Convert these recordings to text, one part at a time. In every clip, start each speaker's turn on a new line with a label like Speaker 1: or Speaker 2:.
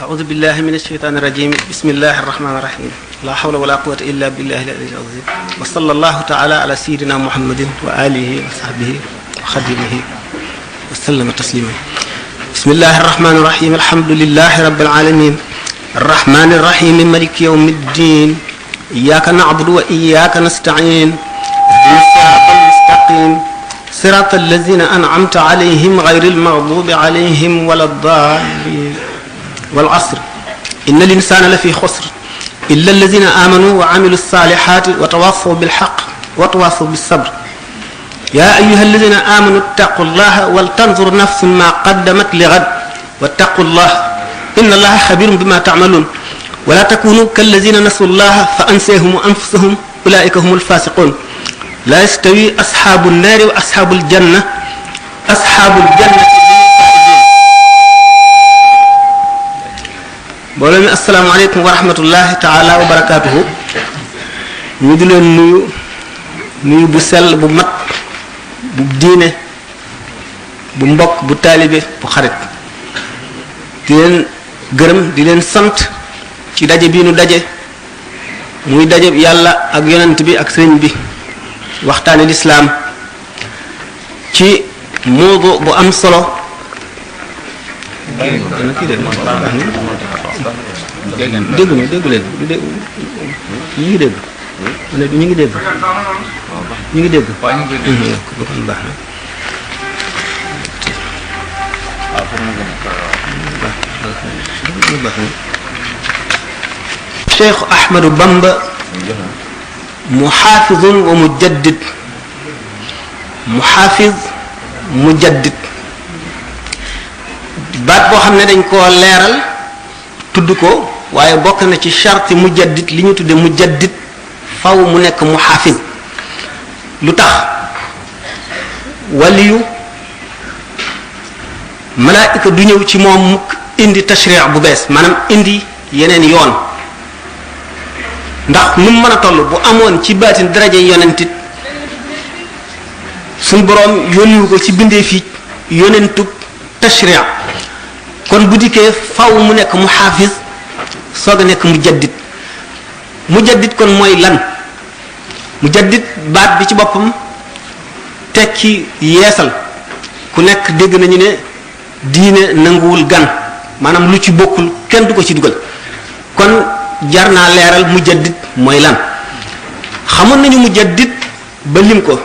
Speaker 1: أعوذ بالله من الشيطان الرجيم بسم الله الرحمن الرحيم لا حول ولا قوة إلا بالله العلي العظيم وصلى الله تعالى على سيدنا محمد وآله وصحبه وخدمه وسلم تسليما بسم الله الرحمن الرحيم الحمد لله رب العالمين الرحمن الرحيم مالك يوم الدين إياك نعبد وإياك نستعين اهدنا الصراط المستقيم صراط الذين أنعمت عليهم غير المغضوب عليهم ولا الضالين والعصر إن الإنسان لفي خسر إلا الذين آمنوا وعملوا الصالحات وتواصوا بالحق وتواصوا بالصبر يا أيها الذين آمنوا اتقوا الله ولتنظر نفس ما قدمت لغد واتقوا الله إن الله خبير بما تعملون ولا تكونوا كالذين نسوا الله فأنساهم أنفسهم أولئك هم الفاسقون لا يستوي أصحاب النار وأصحاب الجنة أصحاب الجنة mbooloo mi asalaamaaleykum wa rahmatullahi taala wa barakaatuhu ñu di leen nuyu bu sell bu mat bu diine bu mbokk bu taalibe bu xarit di leen gërëm di leen sant ci daje bii nu daje muy daje yàlla ak yonent bi ak sëriñ bi waxtaane lislaam ci mawdu bu am solo dégg leen ñu ngi dégg ñu ngi dégg ñu ngi dégg kon baax na Cheikh Ahmadou Bamba muhaafizun wa mujaddid muhaafiz mujaddid baat boo xam ne dañ koo leeral tudd ko waaye bokk na ci charte mujaddid li ñu tudde mujaddid faw mu nekk muhafiz lu tax waliyu malaayika du ñëw ci moom mukk indi tashri' bu bees maanaam indi yeneen yoon ndax nu mu mën a toll bu amoon ci baatin daraja yonentit suñ boroom yónniwu ko ci bindee fii yonentub tashri' kon bu dikkee faw mu nekk muhafiz soog a nekk mujaddid kon mooy lan mujaddid baat bi ci boppam tekki yeesal ku nekk dégg nañu ne diine nanguwul gan maanaam lu ci bokkul kenn du ko ci dugal kon jar naa leeral mujaddid mooy lan xamoon nañu mujaddid ba lim ko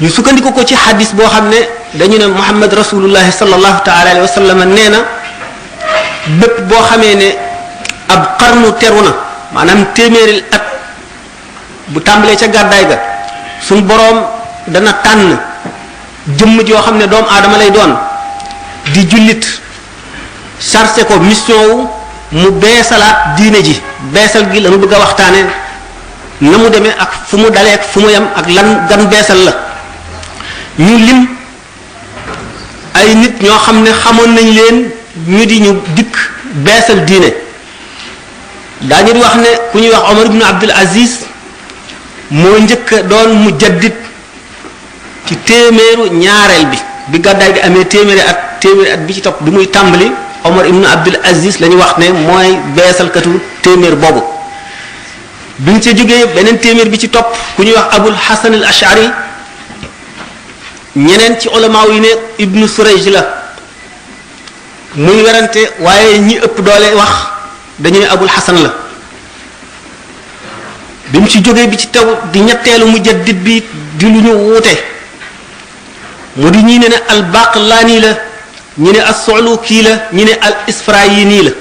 Speaker 1: ñu sukkandiku ko ci xadis boo xam ne dañu ne Muhammad rasulullahi sallallahu taala alayhi wa sallam nee na bépp boo xamee ne ab xarnu teru na maanaam téeméeri at bu tàmbalee ca gàddaay ga suñ boroom dana tànn jëmm joo xam ne doomu aadama lay doon di jullit chargé ko mission wu mu beesalaat diine ji beesal gi la mu bëgg a waxtaane na mu demee ak fu mu dalee ak fu mu yem ak lan gan beesal la ñu lim ay nit ñoo xam ne xamoon nañ leen ñu di ñu dikk beesal diine daañu di wax ne ku ñuy wax Omar ibn Abdul Aziz moo njëkk doon mujaddid ci téeméeru ñaareel bi gàddaay gi amee téeméeri at bi ci topp bi muy tàmbali Omar ibn Abdul Aziz la ñu wax ne mooy beesalkatu téeméer boobu bi ñu ci jógee beneen téeméer bi ci topp ku ñuy wax Abul Hasan al Ash'ari ñeneen ci ulamaaw yi ne Ibnu Surayj la muy werante waaye ñi ëpp doole wax dañu ne Abul Hasan la bi mu ci jógee bi ci taw di ñetteelu mujaddid bi di lu ñu wuute mu di ñii ne al Baqlani la ñi ne as-Suluki la ñi ne al Isfirayini la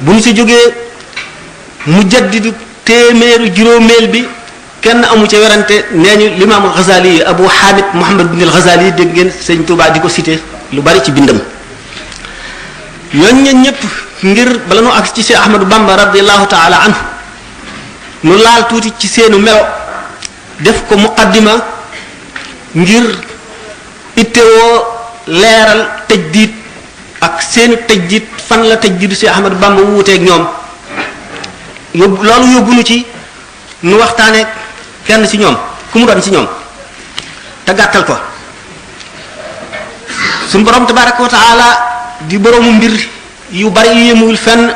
Speaker 1: bu ñu ci jógee mujaddidu téeméeru juróomeel bi kenn amu ca werante nee ñu limaamul Ghazali Abu Hamid Muhammad bin al-Ghazali dégg ngeen Sëñ Tuubaa di ko cité lu bari ci bindam ñooñu ñëpp ngir bala nu ak ci Cheikh Ahmadou Bamba radiyallahu ta'ala anhu nu laal tuuti ci seenu melo def ko muqaddima ngir ittewoo leeral tajdiid ak seenu tajdiid fan la tajdiidu Cheikh Ahmadou Bamba wuuteeg ñoom loolu yóbbu nu ci nu waxtaane kenn ci ñoom ku mu doon ci ñoom te gàttal ko suñu borom tabaraka wa taala di boroomu mbir yu bari yu yemul fenn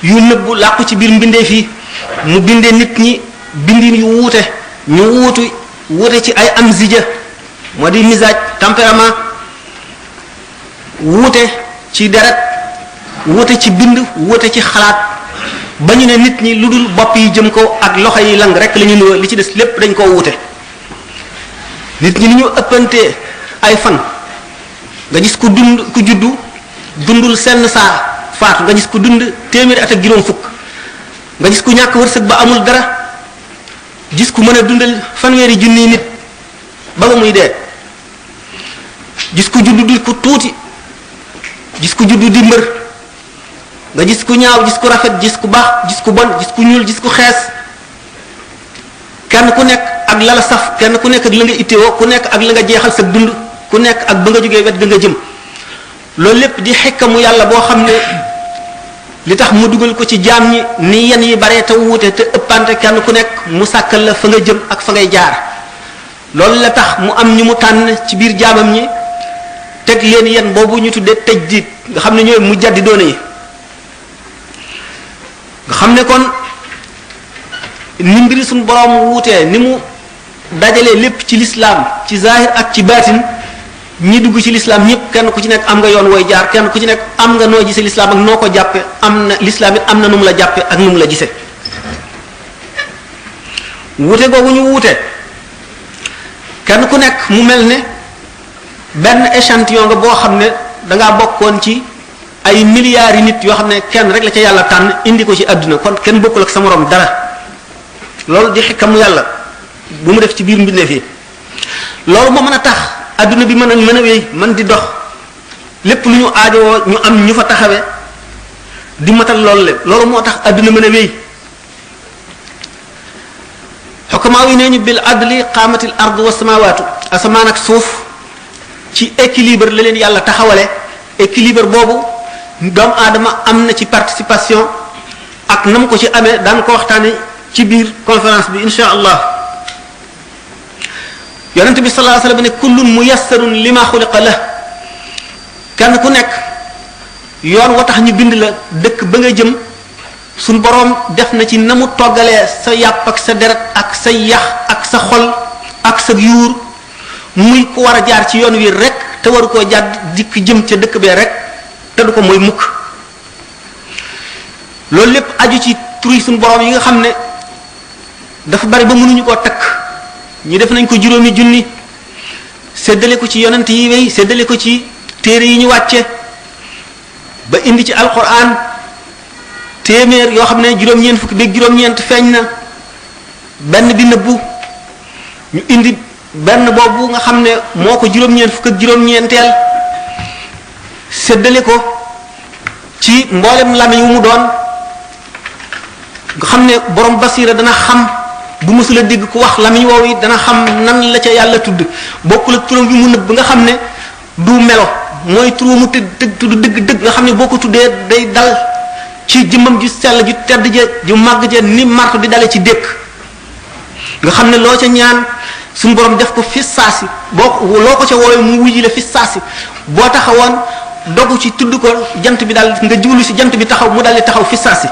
Speaker 1: yu nëbbu làqu ci biir mbindeef yi mu bindee nit ñi bindin yu wuute ñu wuute ci ay amzija moo di misaaj tempérament wuute ci deret wuute ci bind wuute ci xalaat ba ñu ne nit ñi lu dul bopp yi jëm ko ak loxo yi lang rek la ñu nuyoo li ci des lépp dañ koo wuute nit ñi ni ñu ëppantee ay fan nga gis ku juddu dundul senn saa faatu nga gis ku dund téeméeri at ak juróom fukk nga gis ku ñàkk wërsëg ba amul dara gis ku mën a dundal fanweeri junniy nit ba nga muy dee gis ku juddu di ku tuuti gis ku juddu di mbër nga gis ku ñaaw gis ku rafet gis ku baax gis ku bon gis ku ñuul gis ku xees kenn ku nekk ak la la saf kenn ku nekk ak la nga ittewoo ku nekk ak la nga jeexal sa dund ku nekk ak ba nga jógee wet ga nga jëm loolu lépp di xikkamu yàlla boo xam ne li tax mu dugal ko ci jaam ñi ni yen yi bare te wuute te ëppante kenn ku nekk mu sàkkal la fa nga jëm ak fa ngay jaar loolu la tax mu am ñu mu tànn ci biir jaamam ñi teg leen yen boobu ñu tuddee tajdiid nga xam ne ñooy mu jaddi doone yi nga xam ne kon ni mbiri suñu borom wuutee ni mu dajalee lépp ci lislaam ci zahir ak ci baatin ñi dugg ci lislaam ñëpp kenn ku ci nekk am nga yoon wooy jaar kenn ku ci nekk am nga noo gisee lislaam ak noo ko jàppe am na lislaam it am na nu mu la jàppe ak nu mu la gisee wuute googu ñu wuute kenn ku nekk mu mel ne benn échantillon nga boo xam ne dangaa bokkoon ci ay milliards yi nit yoo xam ne kenn rek la ca yàlla tànn indi ko ci àdduna kon kenn bokkul ak sa moroom dara loolu di xikkamu yàlla bu mu def ci biir mbindeef yi loolu moo mën a tax adduna bi mën a wéy mën di dox lépp lu ñu aajowoo ñu am ñu fa taxawee di matal loolu lépp loolu moo tax adduna mën a wéy xukamaa yi nee ñu bil adli qaamatil ardu wa samawaatu asamaan ak suuf ci équilibre la leen yàlla taxawale équilibre boobu doomu aadama am na ci participation ak nam ko ci amee daan ko waxtaane ci biir conférence bi insha allah yonent bi sallallahu alayhi wasallam ne kullun muyassarun lima xuliqa la kenn ku nekk yoon wa tax ñu bind la dëkk ba nga jëm suñ boroom def na ci na mu toggalee sa yàpp ak sa deret ak sa yax ak sa xol ak sa yuur muy ku war a jaar ci yoon wi rek te waru koo jàdd dikk jëm ca dëkk bee rek te du ko mooy mukk loolu lépp aju ci turi suñ boroom yi nga xam ne dafa bari ba mënuñu koo takk ñi def nañ ko juróomi junni séddale ko ci yonent yi wéy séddale ko ci téere yi ñu wàcce ba indi ci alquran téeméer yoo xam ne juróom-ñeent fukki beeg juróom-ñeent feeñ na benn bi nëbbu ñu indi benn boobu nga xam ne moo ko juróom-ñeent fukk ak juróom-ñeenteel séddale ko ci mboolem lamiñ wu mu doon nga xam ne borom basira dana xam bu mësula dégg ku wax lamiñ woowu yi dana xam nan la ca yàlla tudd bokkul ak turam bi mu nëbb nga xam ne du melo mooy turu mu tudd dëgg nga xam ne boo ko tuddee day dal ci jëmmam ju sell ju tedd ja ju màgg ja ni marto di dale ci dékk nga xam ne loo ca ñaan suñu borom def ko fi saasi boo loo ko ca woowee mu wujji la fi saasi boo taxawoon dogu ci tudd ko jant bi daal nga jublu si jant bi taxaw mu daal di taxaw fi saasi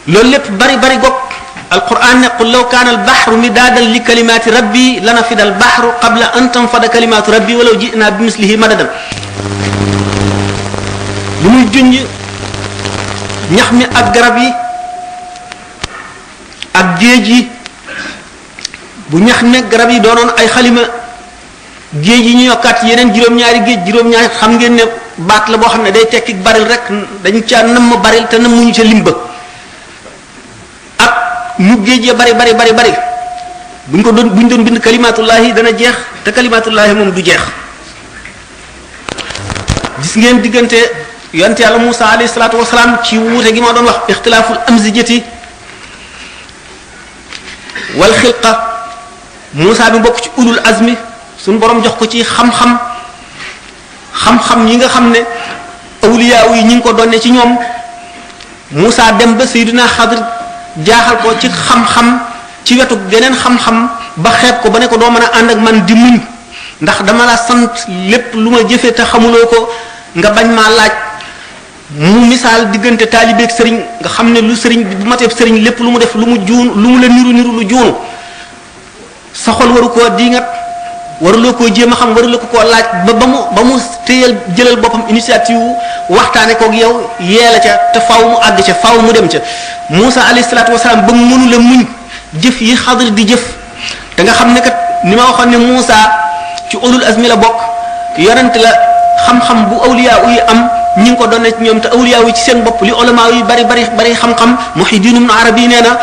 Speaker 1: loolu lépp bari bari gopp alquran ne qul law kaana albahru midaadan li kalimaati rabbi lanafida albahru qabla an tanfada kalimaatu rabbi walaw ji'naa bi mislihi madadan li muy junj ñax mi ak garab yi ak géej yi bu ñax mi garab yi doonoon ay xalima géej yi ñu yokkaat yeneen juróom-ñaari géej juróom-ñaari xam ngeen ne baat la boo xam ne day tekki baril rek dañ ca namm baril te nammuñu ca limba mu géej ya bari buñ doon bind kalimatullahi dana jeex te kalimatullahi moom du jeex gis ngeen diggante yonent yàlla Musa alayhi salaatu wasalaam ci wuute gi ma doon wax ixtilaaful amzijati wal xilqa Musa bi bokk ci ulul azmi suñu borom jox ko ci xam-xam yi nga xam ne awliya yi ñi ngi ko doonne ci ñoom Musa dem ba Seydina Xadir jaaxal ko ci xam-xam ci wetu geneen xam-xam ba xeeb ko ba ne ko doo mën a ànd ak man di muñ ndax dama la sant lépp lu ma jëfe te xamuloo ko nga bañ maa laaj. mu misaal diggante taalibeeg sëriñ nga xam ne lu sëriñ bu mateeb sëriñ lépp lu mu def lu mu juun lu mu la niru lu juunu sa xol waru koo diingat waruloo koo jéem a xam waruloo koo laaj ba mu téyal jëlal boppam initiative waxtaane koog yow yeela ca te faaw mu àgg ca faaw mu dem ca Muusa alayhi salaatu wasalaam ba mu mënu la muñ jëf yi Xadir di jëf te nga xam ne kat ni ma waxoon ne Muusa ci ulul azmi la bokk yonent la xam-xam bu awliya yi am ñi ngi ko doon ci ñoom te awliya yi ci seen bopp li ulama yi bari xam-xam Muhyiddin Ibn Arabi nee na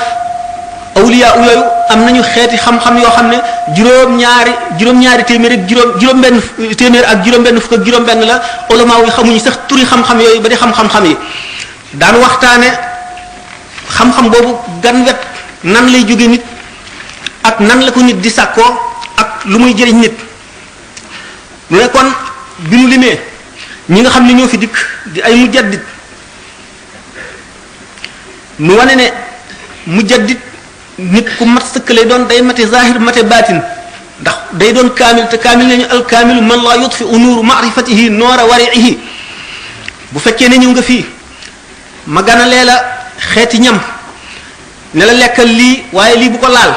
Speaker 1: awliya yooyu am nañu xeeti xam-xam yoo xam ne juróom-ñaari téeméer ak juróom-benn téeméer ak juróom-benn fukk ak juróom-benn la ulama yi xamuñu sax turi xam-xam yooyu ba di xam-xam yi daan waxtaane xam-xam boobu gan wet nan lay jóge nit ak nan la ko nit di sàkkoo ak lu muy jëriñ nit lu ne kon bi nu limee ñi nga xam ne ñoo fi dikk di ay mujaddid nu wane ne mujaddid nit ku mat sëkk lay doon day mate zahir mate baatin ndax day doon kaamil te kaamil nañu al kaamilu man la yutfi nuuru maarifatihi noora wariihi bu fekkee ne ñëw nga fii ma ganalee la xeeti ñam ne la lekkal lii waaye lii bu ko laal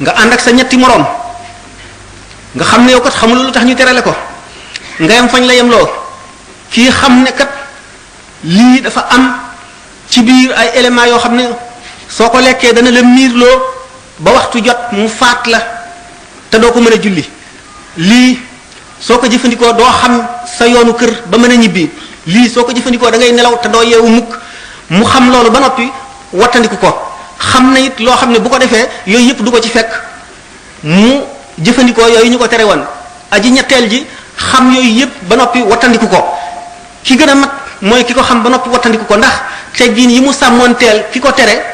Speaker 1: nga ànd ak sa ñetti moroom nga xam ne yow kat xamul lu tax ñu terale ko nga yem fañ la yemloo kii xam ne kat lii dafa am ci biir ay éléments yoo xam ne soo ko lekkee dana la miirloo ba waxtu jot mu faat la te doo ko mën a julli lii soo ko jëfandikoo doo xam sa yoonu kër ba mën a ñibbi lii soo ko jëfandikoo da ngay nelaw te doo yeewu mukk mu xam loolu ba noppi wattandiku ko xam na it loo xam ne bu ko defee yooyu yëpp du ko ci fekk mu jëfandikoo yooyu ñu ko tere woon aji ñetteel ji xam yooyu yëpp ba noppi wattandiku ko ki gën a mat mooy ki ko xam ba noppi wattandiku ko ndax teggin yi mu sàmmoonteel ki ko tere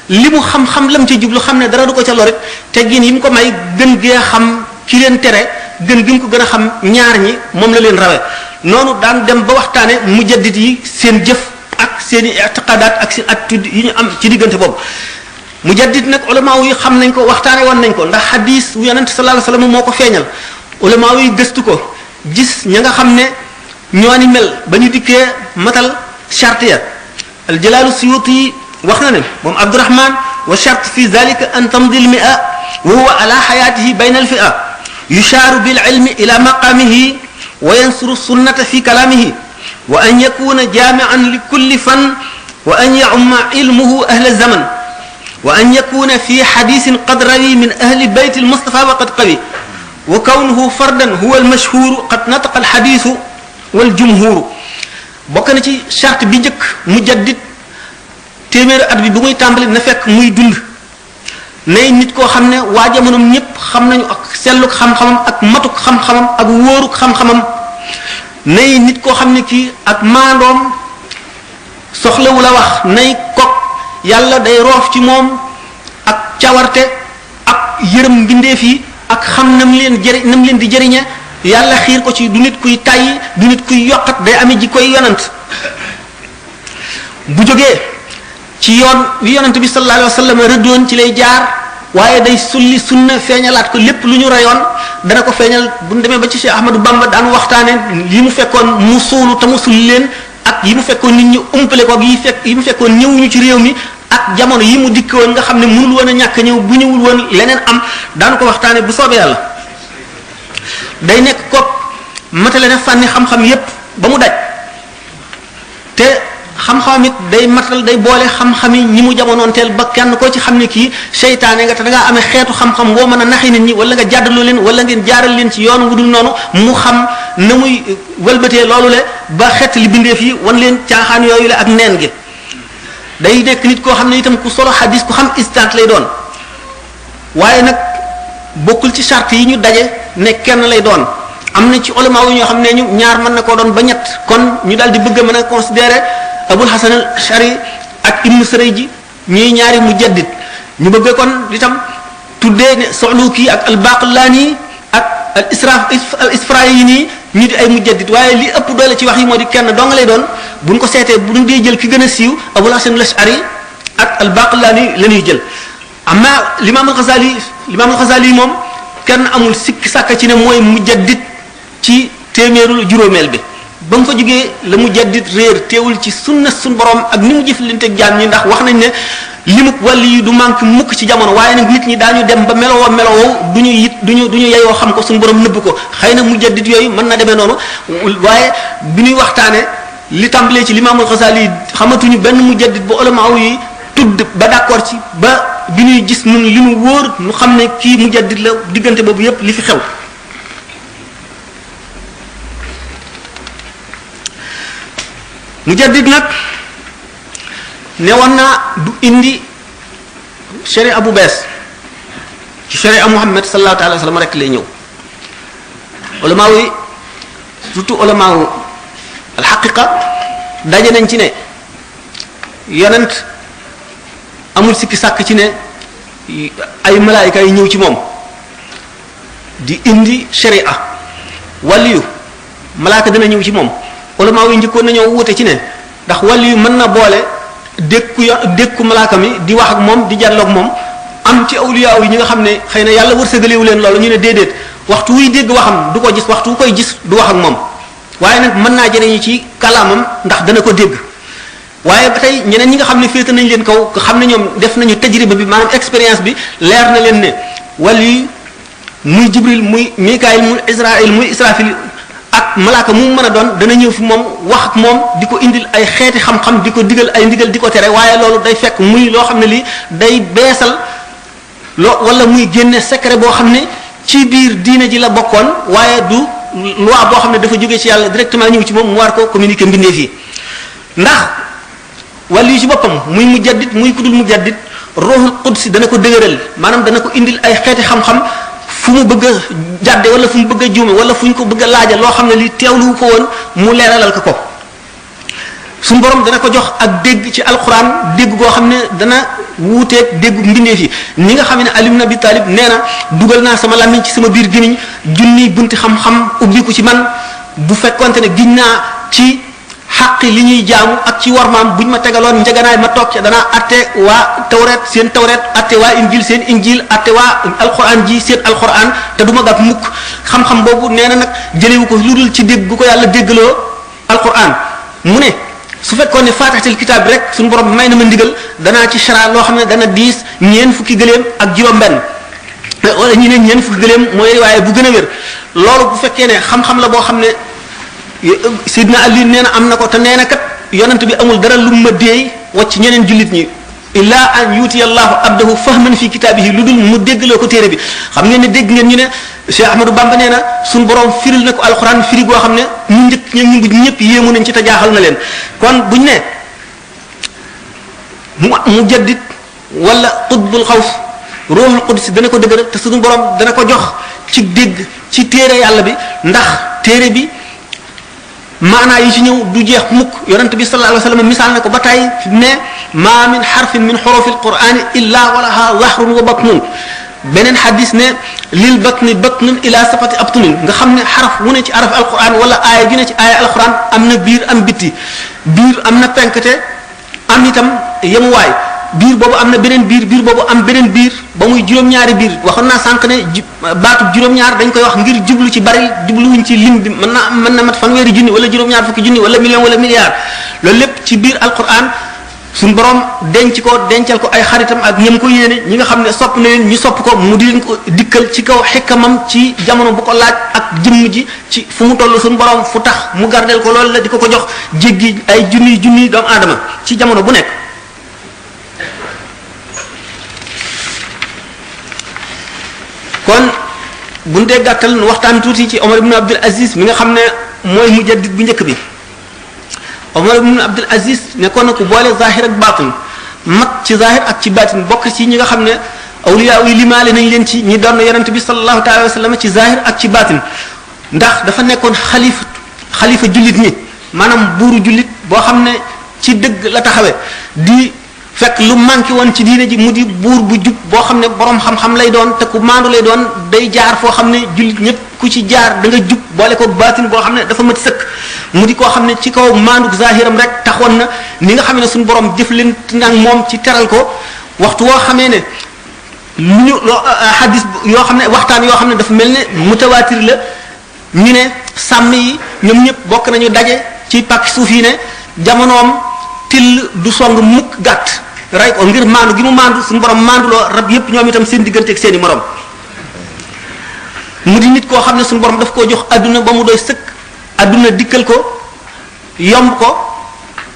Speaker 1: li mu xam-xam lam ca jublu xam ne dara du ko ca lorit teggin yi mu ko may gën gee xam ki leen tere gën gi mu ko gën a xam ñaar ñi moom la leen rawe noonu daan dem ba waxtaane mujaddid yi seen jëf ak seen i i'tiqadaat ak seen attitude yi ñu am ci diggante boobu mujaddid nag ulama yi xam nañ ko waxtaane woon nañ ko ndax hadis wu yonent sallallahu alayhi wasallam moo ko feeñal ulama yi gëstu ko gis ña nga xam ne ñoo ni mel ba ñu dikkee matal charte ya al jalaalu suyuti wax na ne moom Abdurahman wa charte fi dhalika an tamdi al mi'a wa huwa ala hayatihi bayna al fi'a yushaaru bil ilmi ila maqamihi wa yansuru sunnata fi kalamihi wa an yakuna jami'an li kulli fan wa an ya'umma ilmuhu ahla zaman wa an yakuna fi hadithin qad rawi min ahli bayt al mustafa wa qad qawi wa kawnuhu fardan huwa al mashhur qad nataqa al hadith wal jumhur bokk na ci charte bi njëkk mujaddid téeméeri at bi bu muy tàmbali na fekk muy dund nay nit koo xam ne waa jamonoom ñëpp xam nañu ak selluk xam-xamam ak matuk xam-xamam ak wóoruk xam-xamam nay nit koo xam ne kii ak maandoom soxlawu la wax nay kok yàlla day roof ci moom ak cawarte ak yërëm mbindeef yi ak xam nam leen di jëriñe yàlla xiir ko ci du nit kuy tàyyi du nit kuy yokkat day amee ji koy yonant bu jógee ci yoon wi yonant bi sallallahu alayhi wa sallam rëddoon ci lay jaar waaye day sulli sunna feeñalaat ko lépp lu ñu rayoon dana ko feeñal bu ñu demee ba ci Cheikh Ahmadou Bamba daan waxtaane yi mu fekkoon mu suulu te mu sulli leen ak yi mu fekkoon nit ñi umpale ko yi mu fekkoon ñëwuñu ci réew mi ak jamono yi mu dikk woon nga xam ne mënul woon a ñàkk ñëw bu ñëwul woon leneen am daan ko waxtaane bu soobee yàlla day nekk ko matale na fànni xam-xam yépp ba mu daj te xam-xam it day matal day boole xam-xam yi ñi mu jamonoonteel ba kenn koo ci xam ne kii seytaane nga te da ngaa amee xeetu xam-xam boo mën a naxi nit ñi wala nga jàddaloo leen wala ngeen jaaral leen ci yoon wu dul noonu mu xam na muy wëlbatee loolu le ba xeet li bindeef yi wan leen caaxaan yooyu le ak neen gi day nekk nit koo xam ne itam ku solo xadis ku xam instant lay doon waaye nag bokkul ci charte yi ñu daje ne kenn lay doon am na ci ulama yu ñoo xam ne ñu ñaar mën na koo doon ba ñett kon ñu daal di bëgg a mën a considérer Abul Hasan al Ashari ak Ibnu Sarayji ñuy ñaari mujaddid ñu bëgg kon itam tuddee ne Suluki ak al Baqillani ak al Isfirayini ñu di ay mujaddid waaye li ëpp doole ci wax yi moo di kenn doo nga lay doon buñ ko seetee buñ dee jël ki gën a siiw Abul Hasan al Ashari ak al Baqillani la ñuy jël amma l'imam al Ghazali moom kenn amul sikki sàkka ci ne mooy mujaddid ci téeméerul juróomeel bi ba mu fa jógee la mujaddid réer teewul ci sunna suñ borom ak ni mu jëflanteeg jaam ñi ndax wax nañ ne limuk wàlli yi du manque mukk ci jamono waaye nag nit ñi daañu dem ba melowoo duñu yeyoo xam ko suñ borom nëbb ko xëy na mujaddid yooyu mën na demee noonu waaye bi ñuy waxtaane li tàmbalee ci limaamul Xasaali xamatuñu benn mujaddid bu ulama yi tudd ba d'accord ci ba bi ñuy gis nun li nu wóor nu xam ne kii mujaddid la diggante boobu yépp li fi xew mujaddid nag ne woon naa du indi sharia bu bees ci sharia Muhammad sallallahu alayhi wa sallam rek lay ñëw ulama yi surtout ulama al haqiqa daje nañ ci ne yonent amul sikki sàkk ci ne ay malaayika yi ñëw ci moom di indi sharia waliyu malaaka dina ñëw ci moom ulama yi njëkkoon nañoo wuute ci ne ndax waliyu mën na boole dékku malaaka mi di wax ak moom di jàlloog moom am ci awliya yi ñi nga xam ne xëy na yàlla wërsëgalewu leen loolu ñu ne déedéet waxtu wuy dégg waxam du ko gis waxtu wu koy gis du wax ak moom waaye nag mën naa jëriñu ci kalaamam ndax dana ko dégg waaye ba tey ñeneen ñi nga xam ne féete nañ leen kaw nga xam ne ñoom def nañu tajriba bi maanaam expérience bi leer na leen ne waliyu muy jibril muy mikaayil muy israfil ak malaaka mu mën a doon dana ñëw fi moom wax ak moom di ko indil ay xeeti xam-xam di ko digal ay ndigal di ko tere waaye loolu day fekk muy loo xam ne lii day beesal wala muy génne secret boo xam ne ci biir diine ji la bokkoon waaye du loi boo xam ne dafa jógee ci yàlla directement ñëw ci moom mu war ko communiquer mbindeef yi ndax wàllu yi ci boppam muy mujaddid muy kudul mujaddid ruhul qudsi dana ko dëgëral maanaam dana ko indil ay xeeti xam-xam fu mu bëgg a jàdde wala fu mu bëgg a juume wala fu ñu ko bëgg a laaja loo xam ne li teewlu ko woon mu leeralal ko suñu borom dana ko jox ak dégg ci alquran dégg goo xam ne dana wuuteeg déggu mbindeef yi ni nga xam ne Ali ibn Abi Talib nee na dugal naa sama làmmiñ ci sama biir gémmiñ junniy bunti xam-xam ubbiku ci man bu fekkonte ne giñ naa ci xaqi li ñuy jaamu ak ci warmaam buñ ma tegaloon njaganaay ma toog ca danaa atte waa tawret seen tawret atte waa injil seen injil atte waa alquran ji seen alquran te du ma gàtt mukk xam-xam boobu nee na nag jëlewu ko lu dul ci dégg gu ko yàlla déggaloo alquran mu ne su fekkoon ne faatixatul kitaab bi rek suñu borom may na ma ndigal danaa ci chara loo xam ne dana diis ñeen fukki gëléem ak juróom-benn wala ñu ne ñeen fukki gëléem mooy waaye bu gën a wér loolu bu fekkee ne xam-xam la boo xam ne Sidna Ali nee na am na ko te nee na kat yonent bi amul dara lu ma deey wacc ñeneen jullit ñi illa an yuti allahu abdahu fahman fi kitaabihi lu dul mu déggloo ko téere bi xam ngeen ne dégg ngeen ñu ne Cheikh Ahmadou Bamba nee na suñu borom firil na ko alxuraan firi goo xam ne ñu njëkk ñu ngi ñëpp yéemu nañ ci te jaaxal na leen kon buñ ne mu jaddit wala qutbul xaws ruuxul qudsi dana ko dëgëral te suñu borom dana ko jox ci dégg ci téere yàlla bi ndax téere bi maanaa yi ci ñëw du jeex mukk yonent bi sallallahu alayhi wa sallam misaal na ko ba tey ne ma min xarfin min xurufi alqurani illa walaha zahrun wa batnun beneen xadis ne lil batni batnun ila safati abtunin nga xam ne xaraf wu ne ci araf alquran wala aaya ju ne ci aaya alquran am na biir am bitti biir am na penkte am itam yemuwaay biir boobu am na beneen biir biir boobu am beneen biir ba muy juróom-ñaari biir waxoon naa sànq ne baatu juróom-ñaar dañ koy wax ngir jublu ci bari jubluwuñ ci lim bi mën na mat fanweeri junni wala juróom-ñaar fukki junni wala million wala milliard loolu lépp ci biir alquran suñ borom denc ko dencal ko ay xaritam ak ñam ko yéene ñi nga xam ne sopp na leen ñu sopp ko mu di leen ko dikkal ci kaw xikkamam ci jamono bu ko laaj ak jëmm ji ci fu mu toll suñ borom fu tax mu gardeel ko loolu la di ko jox jéggi ay junni doomu aadama ci jamono bu nekk. kon bu ñu dee gàttal nu waxtaan tuuti ci Omar ibn Abdul Aziz mi nga xam ne mooy mujaddid bu njëkk bi Omar ibn Abdul Aziz nekkoon na ku boole zahir ak baatin mat ci zahir ak ci baatin bokk ci ñi nga xam ne awliya yi limaale nañ leen ci ñi doon yonent bi sallallahu taala wa sallam ci zahir ak ci baatin ndax dafa nekkoon xalifa jullit ñi maanaam buuru jullit boo xam ne ci dëgg la taxawee di fekk lu manqué woon ci diine ji mu di buur bu jub boo xam ne borom xam-xam lay doon te ku maandu lay doon day jaar foo xam ne jullit ñëpp ku ci jaar da nga jub boole ko baatin boo xam ne dafa mat sëkk mu di koo xam ne ci kaw maanduk zahiram rek taxoon na ni nga xam ne suñu borom jëflante nag moom ci teral ko waxtu woo xamee ne ñu hadis yoo xam ne waxtaan yoo xam ne dafa mel ne mutawaatir la ñu ne sàmm yi ñoom ñëpp bokk nañu daje ci pàkk suuf yi ne jamonoom till du song mukk gàtt rey ko ngir maandu gi mu maandu suñu borom maanduloo rab yépp ñoom itam seen diggante ak seen i morom mu di nit koo xam ne suñu borom daf koo jox adduna ba mu doy sëkk adduna dikkal ko yomb ko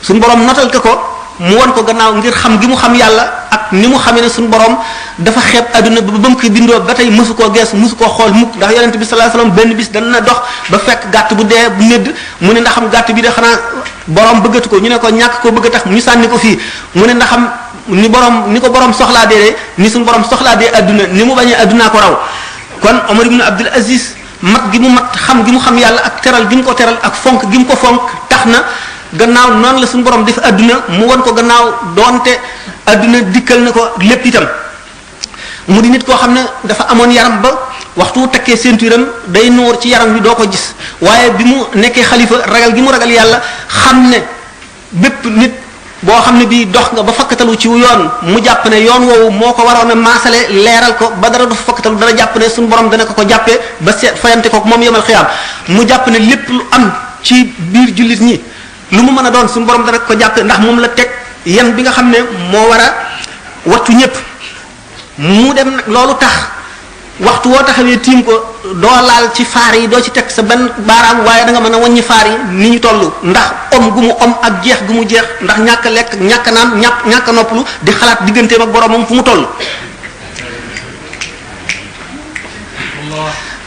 Speaker 1: suñu borom notal ko mu won ko gannaaw ngir xam gi mu xam yàlla ak ni mu xamee ne suñu borom dafa xeeb adduna ba mu ko bindoo ba tey mësu koo gees mësu koo xool mukk ndax yonente bi sallallahu alayhi wasallam benn bis dana dox ba fekk gàtt bu dee bu médd mu ne ndax xam gàtt bi de xanaa borom bëggatu ko ñu ne ko ñàkk koo bëgg a tax ñu sànni ko fii mu ne ndax xam ni borom ni ko borom soxlaa dee ni suñu borom soxlaa dee adduna ni mu bañee addunaa ko raw kon Omar ibn Abdul Aziz mat gi mu mat xam gi mu xam yàlla ak teral gi mu ko teral ak fonk gi mu ko fonk tax na gannaaw noonu la suñu borom def adduna mu won ko gannaaw doonte adduna dikkal na ko lépp itam mu di nit koo xam ne dafa amoon yaram ba waxtu takkee ceinturam day noor ci yaram wi doo ko gis waaye bi mu nekkee xalifa ragal gi mu ragal yàlla xam ne bépp nit boo xam ne bii dox nga ba fakkatalu ci yoon mu jàpp ne yoon woowu moo ko waroon a maasale leeral ko ba dara du fakkatalu dana jàpp ne suñu borom dana ko jàppee ba seet fayante ko moom yemal xiyaam mu jàpp ne lépp lu am ci biir jullit ñi lu mu mën a doon suñu borom dana ko jàppee ndax moom la teg yan bi nga xam ne moo war a wattu ñëpp mu dem nag loolu tax waxtu woo taxawee tiim ko doo laal ci faar yi doo ci teg sa benn baaraam waaye da nga mën a wàññi faar yi ni ñu toll ndax om gu mu om ak jeex gu mu jeex ndax ñàkk lekk ñàkk naan ñàkk noppalu di xalaat digganteem ak boromam fu mu toll.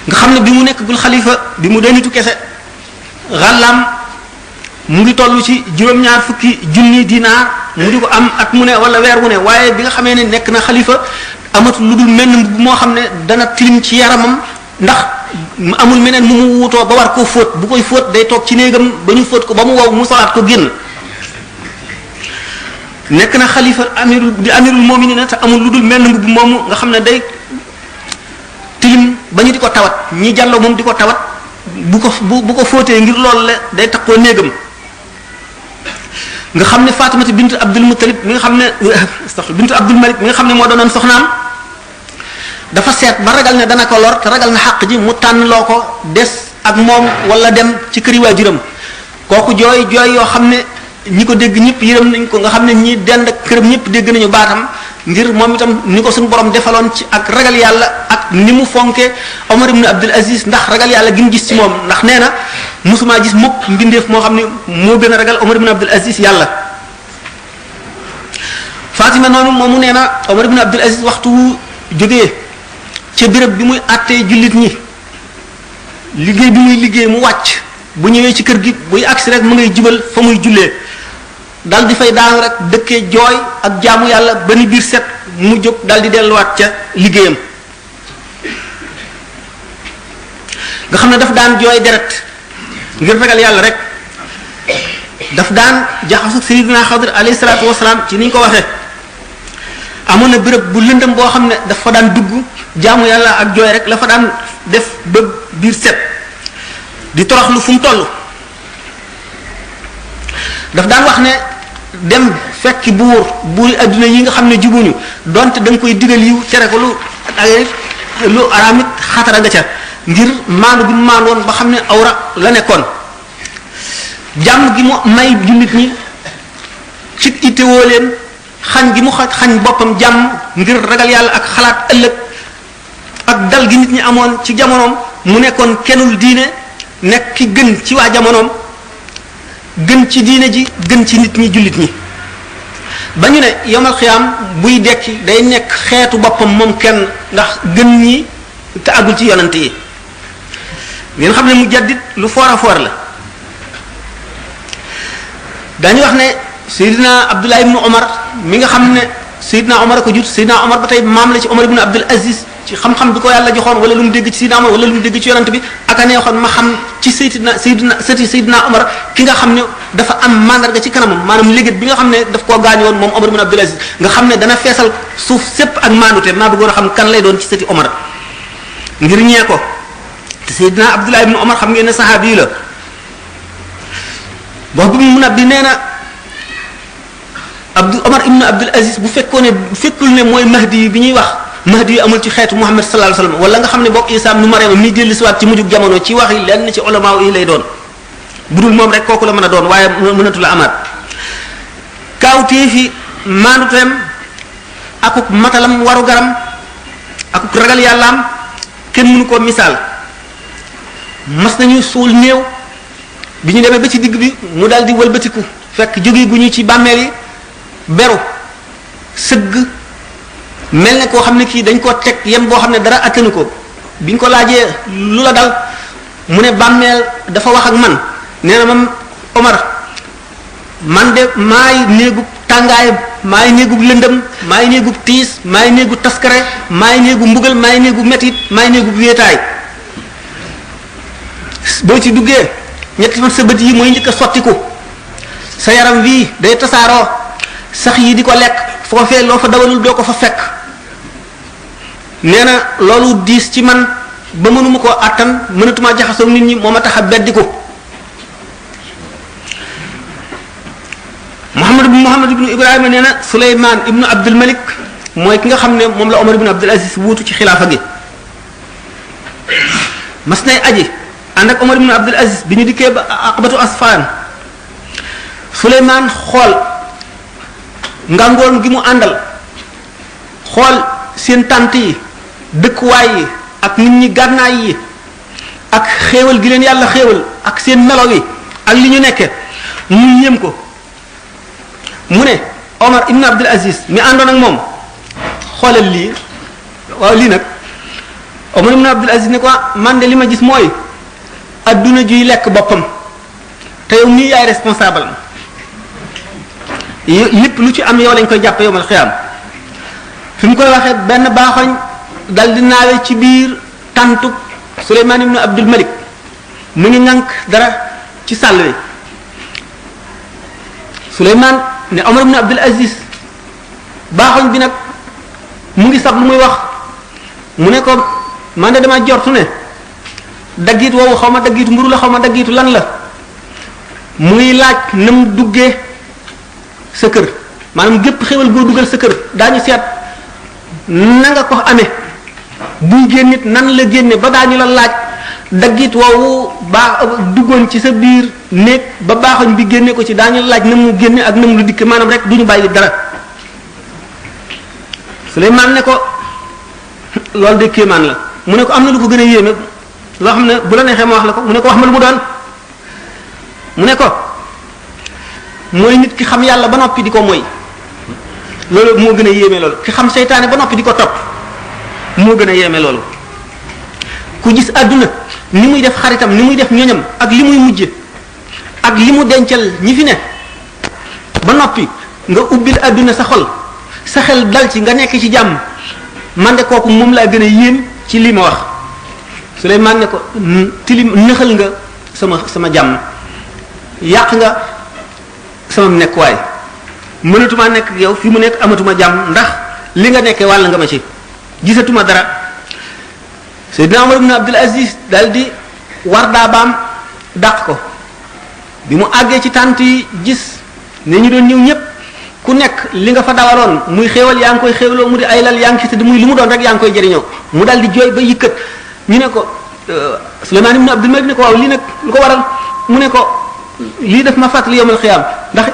Speaker 1: nga xam ne bi mu nekk gul xalifa bi mu denitu kese xàllaam mu ngi toll ci juróom-ñaar fukki junni dinaar mu di ko am at mu ne wala weer wu ne waaye bi nga xamee ne nekk na xalifa amatul lu dul menn mbubb moo xam ne dana tilim ci yaramam ndax amul meneen mu mu wutoo ba war koo fóot bu koy fóot day toog ci néegam ba ñu fóot ko ba mu wow mu salaat ko génn nekk na xalifa amirul mu'minin te amul lu dul menn mbubb moomu nga xam ne day tilim ba ñu di ko tawat ñi jàlloo moom di ko tawat bu ko fóotee ngir loolu la day takkoo néegam nga xam ne Fatimata bint Abdul Muttalib mi nga xam ne bint Abdul Malik mi nga xam ne moo doonoon soxnaam dafa seet ba ragal ne dana ko lor te ragal na xàq ji mu tànn loo ko des ak moom wala dem ci këri waajuram kooku jooy yoo xam ne ñi ko dégg ñëpp yërëm nañ ko nga xam ne ñi dend ak këram ñëpp dégg nañu baatam ngir moom itam ni ko suñu borom defaloon ci ak ragal yàlla ak ni mu fonke Omar ibn Abdul Aziz ndax ragal yàlla gi mu gis ci moom ndax nee na musuma gis mukk mbindeef moo xam ne moo gën a ragal Omar ibn Abdul Aziz yàlla Fatima noonu moomu nee na Omar ibn Abdul Aziz waxtu wu jógee ca béréb bi muy àttee jullit ñi liggéey bi muy liggéey mu wàcc bu ñëwee ci kër gi buy agsi rek mu ngay jubal fa muy jullee dal di fay daanu rek dëkkee jooy ak jaamu yàlla ba ni biir set mu jóg dal di delluwaat ca liggéeyam nga xam ne daf daan jooy deret ngir ragal yàlla rek daf daan jaxasu Sayyidina Xadir alayhi salaatu wasalaam ci ni ñu ko waxee amoon na béréb bu lëndëm boo xam ne daf fa daan dugg jaamu yàlla ak jooy rek la fa daan def ba biir set di toroxlu fu mu toll daf daan wax ne dem fekki buuri adduna yi nga xam ne jubuñu donte da nga koy digal yiw tere ko lu araamit xatara nga ca ngir maandu gi mu maandu woon ba xam ne awra la nekkoon jàmm gi mu may jullit ñi ci itteewoo leen xañ gi mu xañ boppam jàmm ngir ragal yàlla ak xalaat ëllëg ak dal gi nit ñi amoon ci jamonoom mu nekkoon kennul diine nekk ki gën ci waa jamonoom gën ci diine ji gën ci nit ñi jullit ñi ba ñu ne yomal xiyaam buy dekki day nekk xeetu boppam moom kenn ndax gën ñi te àggul ci yonante yi ngeen xam ne mu jaddit lu foor a foor la dañu wax ne Seydina Abdullah ibn Omar mi nga xam ne Seydina Omar a ko jut Seydina Omar ba tey maam la ci Omar ibn Abdul Aziz ci xam-xam bi ko yàlla joxoon wala lu mu dégg ci Seydina Omar wala lu mu dégg ci yonante bi ak a neexoon ma xam ci Seydina Omar ki nga xam ne dafa am mandarga ci kanamam maanaam léget bi nga xam ne daf koo gaañu woon moom Omar ibn Abdul Aziz nga xam ne dana feesal suuf sépp ak maandute maa bëggoon a xam kan lay doon ci sëti Omar ngir ñee ko te Seydina Abdullah ibn Omar xam ngeen ne saxaabi yi la wax bi mu nab di nee na Omar ibn Abdul Aziz bu fekkul ne mooy Mahdi bi ñuy wax mahdi amul ci xeetu Muhammad sallallahu alayhi wasallam wala nga xam ne bokk Isa nu Maryam mi dellu siwaat ci mujjug jamono ci wax yi lenn ci ulama yi lay doon budul moom rek kooku la mën a doon waaye mënatu la amaat kaawtee fi maanduteem akuk matalam waru garam akuk ragal yàllaam kenn mënu koo misaal mas nañu suul néew bi ñu demee ba ci digg bi mu daal di wëlbatiku fekk jóge gu ñu ci bàmmeel yi beru sëgg mel ne koo xam ne kii dañ koo teg yem boo xam ne dara attanu ko biñ ko laajee lu la dal mu ne bàmmeel dafa wax ak man nee na mam Omar man de maay néegu tàngaay maay néegu lëndëm maay néegu tiis maay néegu taskare maay néegu mbugal maay néegu metit maay néegu wéetaay boo ci duggee ñetti fan sa bët yi mooy njëkk a sottiku sa yaram wii day tasaaroo sax yi di ko lekk foofee loo fa dawalul doo ko fa fekk nee na loolu diis ci man ba mënuma koo àttan mënatuma jaxasoo nit ñi moo ma tax a beddi ko Muhammad ibnu Ibrahima nee na Suleymaan ibnu Abdul Malik mooy ki nga xam ne moom la Omar ibnu Abdul Aziz wuutu ci xilaafa gi mas nay aji ànd ak Omar ibnu Abdul Aziz bi ñu dikkee ba aqbatu asfaan Suleymaan xool ngangoon gi mu àndal xool seen tànt yi dëkkuwaay yi ak nit ñi gànnaay yi ak xéewal gi leen yàlla xéewal ak seen melo yi ak li ñu nekke mu yéem ko mu ne Omar ibn Abdul Aziz mi àndoon ak moom xoolal lii waaw lii nag Omar ibn Abdul Aziz ne ko man de li ma gis mooy adduna juy lekk boppam te yow mii yaay responsable lépp lu ci am yow lañ koy jàppe yow mal xiyaam fi mu koy waxee benn baaxoñ dal di naawe ci biir tàntu Suleymaan ibn Abdul Malik mu ngi ŋànk dara ci sàll wi Suleymaan ne Omar ibn Abdul Aziz baaxoñ bi nag mu ngi sab lu muy wax mu ne ko man de dama jortu ne daggiit woowu xaw ma daggiitu mburu la xaw ma daggiitu lan la mu ngi laaj nam duggee sa kër maanaam gépp xéwal goo dugal sa kër daañu seet na nga ko amee buy génn nit nan la génne ba daañu la laaj daggit woowu baax duggoon ci sa biir néeg ba baaxoñ bi génne ko ci daañu la laaj na mu génne ak na mu lu dikk maanaam rek duñu bàyyi dara Suleymaan ne ko loolu de kéemaan la mu ne ko am na lu ko gën a yéeme loo xam ne bu la neexee ma wax la ko mu ne ko wax ma lu mu doon mu ne ko mooy nit ki xam yàlla ba noppi di ko moy loolu moo gën a yéeme loolu ki xam seytaane ba noppi di ko topp moo gën a yéeme loolu ku gis àdduna ni muy def xaritam ni muy def ñoñam ak li muy mujje ak li mu dencal ñi fi ne ba noppi nga ubbil àdduna sa xol sa xel dal ci nga nekk ci jàmm man de kooku moom laa gën a yéem ci li ma wax Suleymaan ne ko tilim nëxal nga sama jàmm yàq nga sama nekkuwaay mënatuma nekk yow fi mu nekk amatuma jàmm ndax li nga nekkee wàll nga ma ci gisatuma dara Seydina Umar ibn Abdul Aziz daal di war daabaam dàq ko bi mu àggee ci tànt yi gis ne ñu doon ñëw ñëpp ku nekk li nga fa dawaloon muy xéewal yaa ngi koy xéewloo mu di ay lal yaa ngi ci tëdd muy li mu doon rek yaa ngi koy jëriñoo mu daal di jooy ba yëkkat ñu ne ko Suleymaan ibn Abdul Malik ne ko waaw lii nag lu ko waral mu ne ko lii def ma fàttali yawmal xiyaam ndax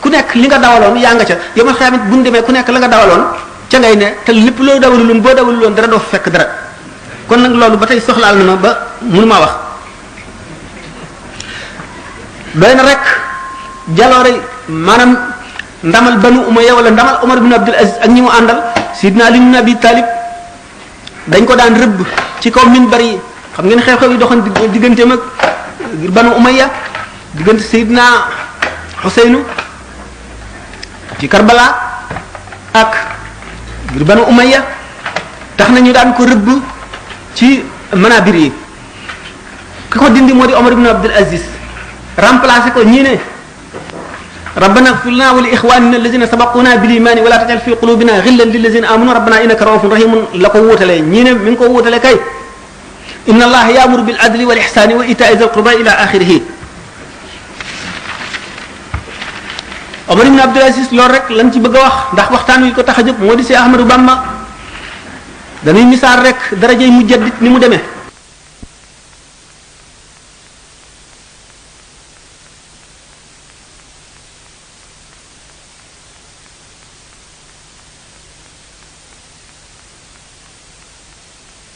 Speaker 1: ku nekk li nga dawaloon yaa nga ca yawmal xiyaam it bu ñu demee ku nekk la nga dawaloon ca ngay ne te lépp loo dawaluloon boo dawaluloon dara doo fekk dara kon nag loolu ba tey soxlaal na ma ba mënumaa wax doy na rek jaloore maanaam ndamal Banu Umayya wala ndamal Umar ibn Abdul Aziz ak ñi mu àndal Sidna Ali ibn Abi Talib dañ ko daan rëbb ci kaw minbar yi xam ngeen xew-xew yi doxoon digganteem ak Banu Umayya diggante Seydina Xuseynu ci Karbala ak ngir Banu Umayya tax na ñu daan ko rëbb ci manabir yi ki ko dindi moo di Omar ibn Abdul Aziz remplacé ko ñii ne rabbana ighfir lana wa li ikhwanina alladhina sabaquna bil iman wa la taj'al fi qulubina ghillan lil ladzina amanu rabbana innaka ra'ufun rahimun la ko wuutalee ñii ne mi ngi ko wuutalee kay inna allaha ya'muru bil adli wal ihsani wa ita'i dhil qurba ila akhirih Omar ibn Abdul Aziz loolu rek lañ ci bëgg a wax ndax waxtaan wi ko tax a jóg moo di Seex Ahmadu Bamba dañuy misaal rek darajay mujaddid ni mu demee.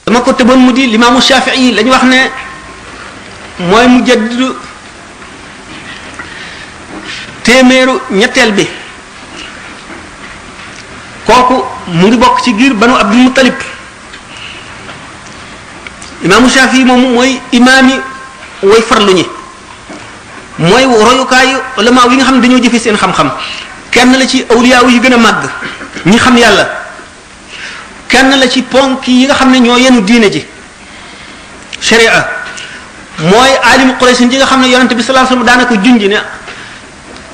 Speaker 1: dama ko tëboon mu di limaamu Shafii la ñu wax ne mooy mujaddidu téeméeru ñetteel bi kooku mu ngi bokk ci giir banu Abdul Muttalib imaamu Shafii moomu mooy imaami way farlu ñi mooy royukaayu ulama yi nga xam ne dañoo jëfe seen xam-xam kenn la ci awliyaa yi gën a màgg ñi xam yàlla kenn la ci ponk yi nga xam ne ñoo yenu diine ji sharia mooy aalimu Quraysh ji nga xam ne yonente bi sallallahu alayhi wasallam daana ko junj ne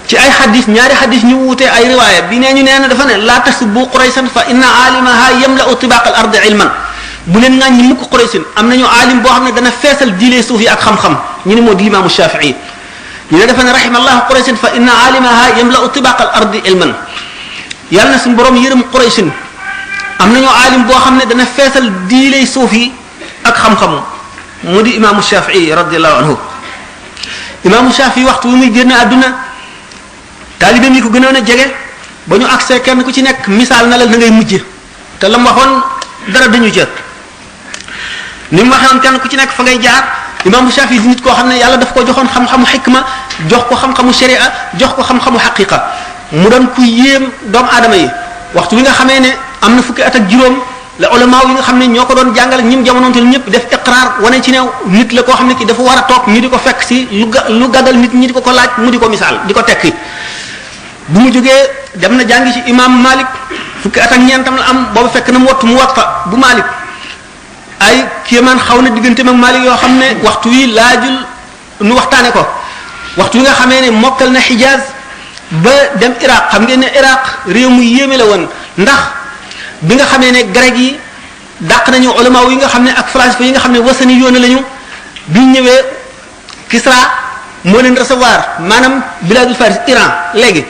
Speaker 1: ci ay xadis ñaari xadis ñu wuute ay riwaaya bi nee ñu nee na dafa ne laa tasubbu Quraysan fa inna aalimaha yamla'u tibaq al ardi ilman bu leen ŋàññi mukk Quraysin am nañu aalim boo xam ne dana feesal diine suuf yi ak xam-xam ñu ne moo di imaamu Shafii ñu ne dafa ne rahimallahu Quraysin fa inna aalimaha yamla'u tibaq al ardi ilman yàlla na suñu borom yërëm Quraysin am nañu aalim boo xam ne dana feesal diine suuf yi ak xam-xam mu di imaamu Shafii radiyallahu anhu imaamu Shafii waxtu wi muy génn àdduna taalibeem yi ko gënoon a jege ba ñu accès kenn ku ci nekk misaal na la na ngay mujj te la mu waxoon dara dañu ca ni mu waxee woon kenn ku ci nekk fa ngay jaar imaamu Shafii di nit koo xam ne yàlla daf ko joxoon xam-xamu xikma jox ko xam-xamu sharia jox ko xam-xamu xaqiqa mu doon ku yéem doomu aadama yi waxtu wi nga xamee ne am na fukki at ak juróom la ulama yi nga xam ne ñoo ko doon jàngale ñim jamonoonteel ñëpp def iqraar wane ci ne nit la koo xam ne ki dafa war a toog ñu di ko fekk si lu gàggal nit ñi di ko laaj mu di ko misaal di ko tekki bu mu jógee dem na jàngi ci imam Malik fukki at ak ñeentam la am boobu fekk na mu wattu mu wat fa bu Malik ay kéemaan xaw na diggante mag Malik yoo xam ne waxtu wi laajul nu waxtaane ko waxtu wi nga xamee ne mokkal na Hijaz ba dem Iraq xam ngeen ne Iraq réew mu yéeme la woon ndax bi nga xamee ne grec yi dàq nañu ulama yi nga xam ne ak philosophie yi nga xam ne wasani yoona lañu bi ñëwee Kisra moo leen recevoir maanaam biladul Faris Iran léegi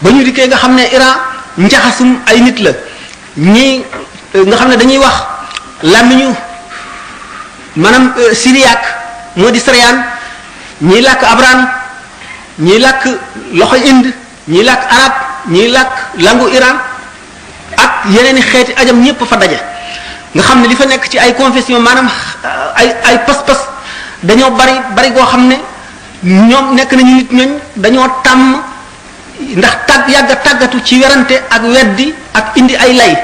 Speaker 1: ba ñu dikkee nga xam ne Iran njaxasum ay nit la ñi nga xam ne dañuy wax làmmiñu maanaam syriaque moo di syrian ñiy làkk abran ñiy làkk loxo Inde ñiy làkk arab ñiy làkk langu Iran ak yeneen i xeeti ajam ñëpp fa daje nga xam ne li fa nekk ci ay confession maanaam ay pas-pas dañoo bari goo xam ne ñoom nekk nañu nit ñooñ dañoo tàmm ndax yàgg a tàggatu ci werante ak weddi ak indi ay lay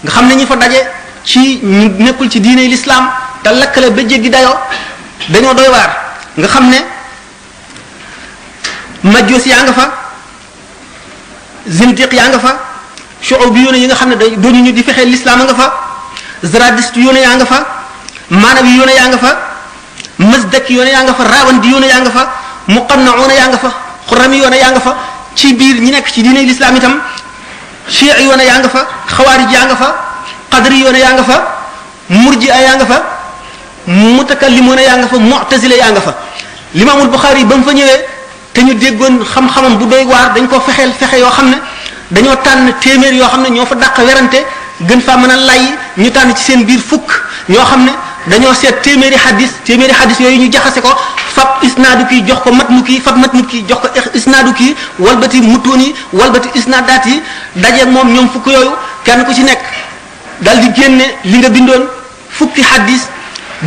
Speaker 1: nga xam ne ñi fa daje ci ñu nekkul ci diine l'islam te lakkale ba jéggi dayoo dañoo doy waar nga xam ne majjoos yaa nga fa zindiq yaa nga fa shu'ubi yoone yi nga xam ne doonu ñu di fexee l'islam a nga fa zaradiste yoone yaa nga fa maanawi yoone yaa nga fa masdaki yoone yaa nga fa rawandi yoone yaa nga fa muqannauna yaa nga fa xurami yoone yaa nga fa ci biir ñi nekk ci diine l'islam itam chiites yoone yaa nga fa xawaarij yaa nga fa qadri yoone yaa nga fa murji'a yaa nga fa mutakallimuna yaa nga fa mu'tazila yaa nga fa limaamul Buxaari ba mu fa ñëwee te ñu déggoon xam-xamam bu doy waar dañ ko fexe yoo xam ne dañoo tànn téeméer yoo xam ne ñoo fa dàq werante gën faa mën a lay ñu tànn ci seen biir fukk ñoo xam ne dañoo seet téeméeri xadis yooyu ñu jaxase ko fab isnaadu kii jox ko matnu kii fab matnu kii jox ko isnaadu kii walbati mutuun yi walbati isnaadaat yi daje moom ñoom fukk yooyu kenn ku ci nekk dal di génne li nga bindoon fukki xadis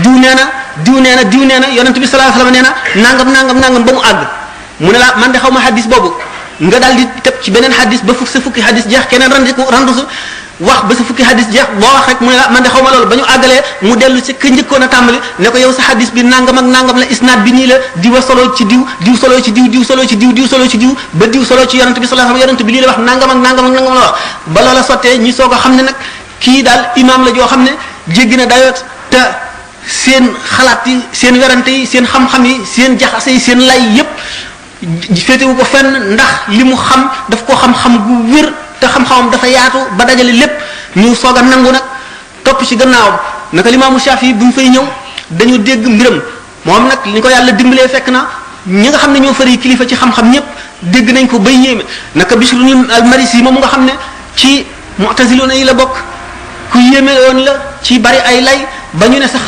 Speaker 1: diw nee na yonent bi sallallahu alayhi wasallam nee na nangam ba mu àgg mu ne la man de xaw ma xadis boobu nga daal di tëb ci beneen xadis ba sa fukki xadis jeex keneen randusu wax ba sa fukki xadis jeex boo wax rek mu ne la man de xaw ma loolu ba ñu àggalee mu dellu ci ka njëkkoon a tàmbali ne ko yow sa xadis bi nangam ak nangam la isnaad bi nii la diwa solo ci diw solo ci diw solo ci diw solo ci diw ba diw solo ci yonent bi sallallahu alayhi wasallam yonent bi lii la wax nangam ak nangam la wax ba loola sottee ñi soog a xam ne nag kii daal imaam la joo xam ne jéggi na dayoo te seen xalaat yi seen werante yi seen xam-xam yi seen jaxase yi seen lay yépp féetewu ko fenn ndax li mu xam daf ko xam-xam gu wér te xam-xamam dafa yaatu ba dajale lépp ñu soog a nangu nag topp ci gannaawam naka limaamu Shaafi bu ñu fay ñëw dañu dégg mbiram moom nag li ko yàlla dimbalee fekk na ñi nga xam ne ñoo fari kilifa ci xam-xam ñëpp dégg nañ ko bay yéeme naka Bishrul al-Marisi moom nga xam ne ci mu'taziluna yi la bokk ku yéeme woon la ci bari ay lay ba ñu ne sax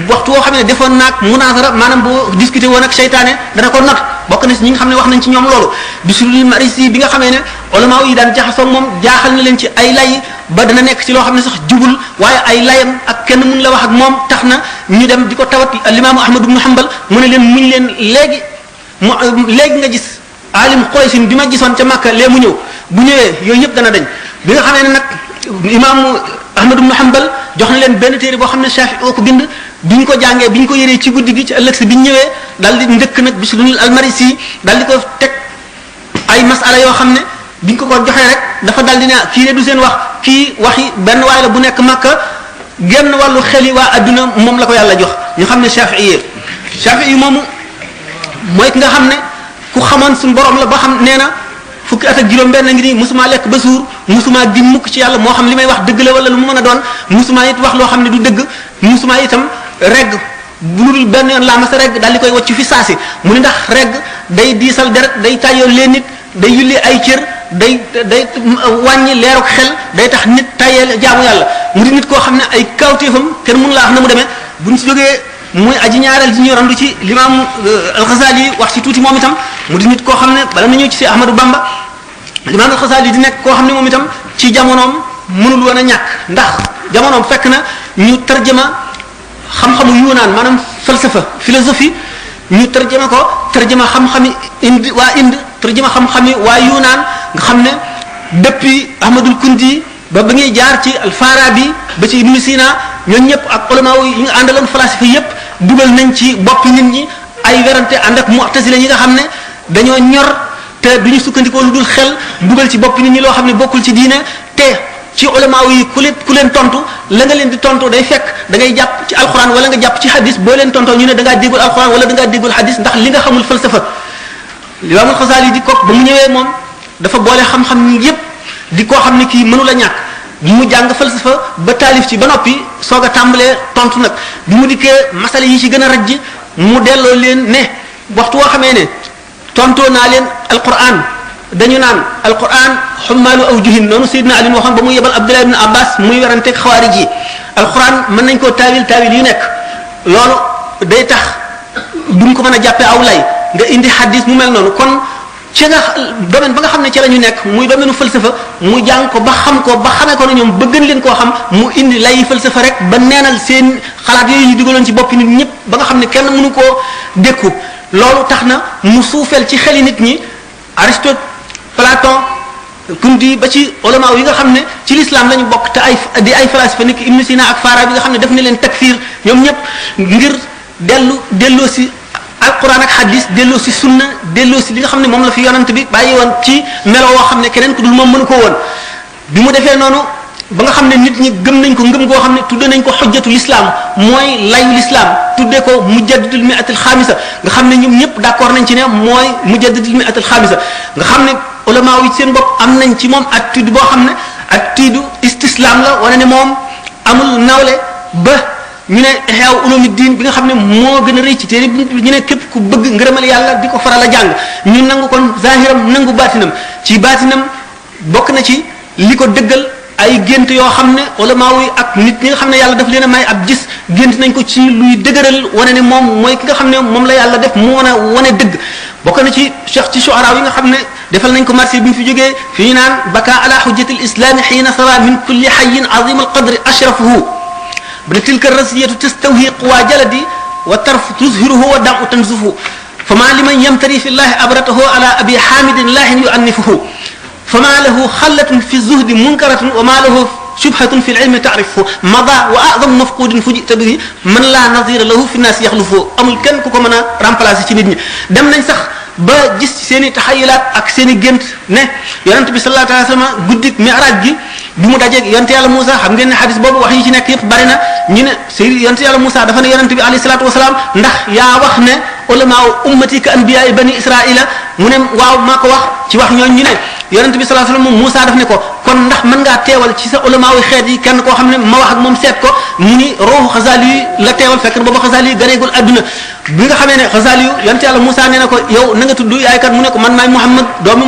Speaker 1: waxtu woo xam ne defoon naag munazara maanaam boo discuter woon ak seytaane dana ko not bokk na si ñi nga xam ne wax nañ ci ñoom loolu Bisrul Marisi bi nga xamee ne ulama yi daan jaxasoo moom jaaxal na leen ci ay lay ba dana nekk ci loo xam ne sax jubul waaye ay layam ak kenn mun la wax ak moom tax na ñu dem di ko tawat al-imaamu Ahmad ibn Hanbal mu ne leen muñ leen léegi nga gis alim Quraysh bi ma gisoon ca Makka lee mu ñëw bu ñëwee yooyu yëpp dana dañ bi nga xamee ne nag imaamu Ahmad ibn Hanbal jox na leen benn téere boo xam ne Shafi'i oo ko bind bi ñu ko jàngee bi ñu ko yëree ci guddi gi ci ëllëg si bi ñu ñëwee daal di ndëkk nag Bisrul al-Marisi daal di ko teg ay masala yoo xam ne bi ñu ko joxee rek dafa daal di ne kii de du seen wax kii waxi benn waay la bu nekk Makka genn wàllu xel yi waa adduna moom la ko yàlla jox ñu xam ne Shafi'i moomu mooy ki nga xam ne ku xamoon suñu borom la ba xam nee na fukki at ak juróom-benn ngi nii musuma lekk ba suur musuma di mukk ci yàlla moo xam li may wax dëgg la wala lu mu mën a doon musuma it wax loo xam ne du dëgg musuma itam regg bu dul benn yoon laa ma sa regg daal di koy wacc fi saasi mu ne ndax regg day diisal deret day tàyyoo leen nit day yulli ay cër day wàññi leeruk xel day tax nit tàyyeel jaamu yàlla mu di nit koo xam ne ay kawtéefam kenn mënu laa wax na mu demee buñ si jógee muy aji ñaareel ji ñu randu ci l'imam al-Ghazali wax ci tuuti moom itam mu di nit koo xam ne bala na ñëw ci si Ahmadou Bamba l'imam al-Ghazali di nekk koo xam ne moom itam ci jamonoom mënul woon a ñàkk ndax jamonoom fekk na ñu tarjama xam-xamu yunaan maanaam falsafa philosophie ñu tarjama ko tarjama xam-xami indi waa Inde tarjama xam-xami waa yunaan nga xam ne depuis Ahmadul Kundi ba ngay jaar ci al-Farabi ba ci Ibn Sina ñooñu ñëpp ak ulama yi nga àndaloon falasifa yëpp dugal nañ ci boppi nit ñi ay werante ànd ak mu'tazila yi nga xam ne dañoo ñor te duñu sukkandikoo lu dul xel dugal ci boppi nit ñi loo xam ne bokkul ci diine te ci ulama yi ku leen tontu la nga leen di tontu day fekk da ngay jàpp ci alquran wala nga jàpp ci hadis boo leen tontoo ñu ne da ngaa déggul alquran wala da ngaa déggul hadis ndax li nga xamul falsafa Imaam al-Ghazali di ko ba mu ñëwee moom dafa boole xam-xam yépp di koo xam ne kii mënu la ñàkk mu jàng falsafa ba taalif ci ba noppi soog a tàmbalee tontu nag bi mu dikkee masala yi ci gën a rajji mu delloo leen ne waxtu woo xamee ne tontoo naa leen alquran dañu naan alquran xummaalu awjuhin noonu Seydina Ali waxoon ba muy yebal Abdullah ibn Abbas muy weranteeg xawaarij yi alquran mën nañ koo taawil yu nekk loolu day tax duñ ko mën a jàppee aw lay nga indi hadis mu mel noonu kon ci nga domaine ba nga xam ne ci la ñu nekk muy domaine falsafa mu jàng ko ba xam ko ba xamee ko ne ñoom bëgg leen koo xam mu indi lay falsafa rek ba neenal seen xalaat yooyu ñu dugaloon ci boppi nit ñëpp ba nga xam ne kenn mënu koo dékku loolu tax na mu suufeel ci xeli nit ñi Aristote Platon Kundi ba ci ulama yi nga xam ne ci l'islam lañu bokk te di ay falasifa nekk Ibn Sina ak Farabi nga xam ne def na leen takfir ñoom ñëpp ngir delloo si alquran ak hadis delloo si sunna delloo si li nga xam ne moom la fi yonant bi bàyyi woon ci melo woo xam ne keneen ku dul moom mënu ko woon bi mu defee noonu ba nga xam ne nit ñi gëm nañ ko ngëm goo xam ne tudde nañ ko xujjatul islam mooy layu l'islam tudde ko mujaddidul mi'atul xaamisa nga xam ne ñoom ñëpp d'accord nañ ci ne mooy mujaddidul mi'atul xaamisa nga xam ne ulama yi seen bopp am nañ ci moom attitude boo xam ne attitude istislam la wane ne moom amul nawle ba ñu ne Ihya Ulumuddin bi nga xam ne moo gën a rëy ci téere bi ñu ne képp ku bëgg ngërëmal yàlla di ko faral a jàng ñu nangu kon zahiram nangu baatinam ci baatinam bokk na ci li ko dëggal ay gént yoo xam ne ulama yi ak nit ñi nga xam ne yàlla daf leen a may ab gis gént nañ ko ci luy dëgëral wane ne moom mooy ki nga xam ne moom la yàlla def mu wane dëgg bokk na ci cheikh ci shuara yi nga xam ne defal nañ ko marché bi ñu fi jógee fi ñu naan baka ala hujjati al islam xiina sawa min kulli hayyin azim al qadri ashrafuhu بل تلك الرزية تستوهي قوى جلدي والطرف تظهره ودمع تنزفه فما لمن يمتري في الله أبرته على أبي حامد الله يؤنفه فما له خلة في الزهد منكرة وما له شبهة في العلم تعرفه مضى وأعظم مفقود فجئت به من لا نظير له في الناس يخلفه أمul kenn ku ko mën a remplacer ci nit ñi dem nañ sax ba gis seeni taxayulaat ak seeni gént ne yonent bi sallallahu alayhi wa sallam guddik mi'raj gi bi mu dajeeg yonent yàlla Moussa xam ngeen ne xadis boobu wax yi ci nekk yëpp bari na ñu ne sëy yonent yàlla Moussa dafa ne yonent bi alayhi salaatu wasalaam ndax yaa wax ne ulama ummati ka anbiya bani israila mu ne waaw maa ko wax ci wax ñooñu ñu ne yonent bi sallallahu alayhi wasallam Moussa daf ne ko kon ndax mën ngaa teewal ci sa ulama yu xeet yi kenn koo xam ne ma wax ak moom seet ko mu ni ruuxu Xasaali yi la teewal fekk na booba Xasaali yi gareegul adduna bi nga xamee ne Xasaali yu yonent yàlla Moussa nee na ko yow na nga tudd yaay kat mu ne ko man maay Muhammad doomu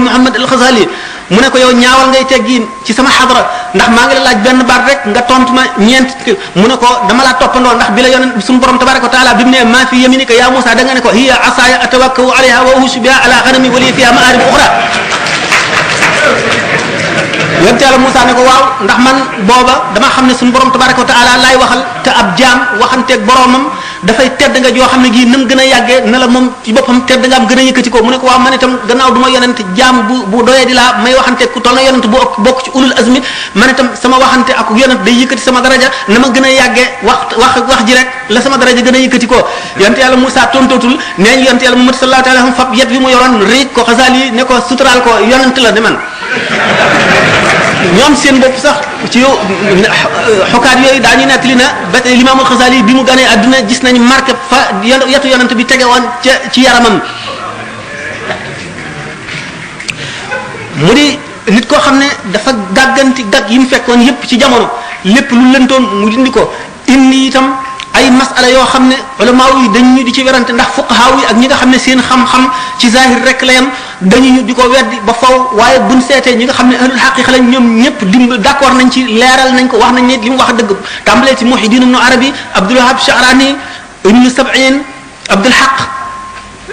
Speaker 1: Muhammad al Xasaali mu ne ko yow ñaawal ngay teggiin ci sama xadra ndax maa ngi la laaj benn baat rek nga tontu ma ñeent mu ne ko dama laa toppandoo ndax bi la yonent suñu borom tabaraka wa taala bi mu ne maa fi yaminika ya Musa da nga ne ko hiya asaaya atawakkau alayha wa uhushu biha ala ghanami wa li fiha ma'arib ukhra yonent yàlla Musa ne ko waaw ndax man booba dama xam ne suñu borom tabaraka wa taala laay waxal te ab jaam waxanteeg boromam dafay tedd nga joo xam ne gii nam gën a yàggee na la moom ci boppam tedd nga am gën a yëkkati ko mu ne ko waaw man itam gannaaw du ma yonent jaam bu doyee di laa may waxanteeg ku toll na yonent bu ëpp bokk ci ulul azmi man itam sama waxante ak yonent day yëkkati sama daraja na ma gën a yàggee wax ji rek la sama daraja gën a yëkkati ko yonent yàlla Musa tontootul nee ñu yonent yàlla Muhammad sallallahu alayhi wa sallam fab yet bi mu yoroon riij ko Xasaali ne ko suturaal ko yonent la ne man ñoom seen bopp sax ci xokaat yooyu daañu nettali na ba tey Limaamul Xasaali bi mu ganee àdduna gis nañu marqué fa yetu yonent bi tege woon ci yaramam mu di nit koo xam ne dafa gàgganti gàgg yi mu fekkoon yépp ci jamono lépp lu lëntoon mu dindi ko indi itam ay masala yoo xam ne ulama yi dañu di ci werante ndax fuqaha yi ak ñi nga xam ne seen xam-xam ci zahir rek la yam dañu di ko weddi ba faw waaye buñ seetee ñi nga xam ne ahlul haqiqa lañ ñoom ñëpp d'accord nañ ci leeral nañ ko wax nañ ne li mu wax dëgg tàmbalee ci Muhyiddin ibn Arabi Abdul Wahhab Sha'rani ibn Sab'in Abdul Haq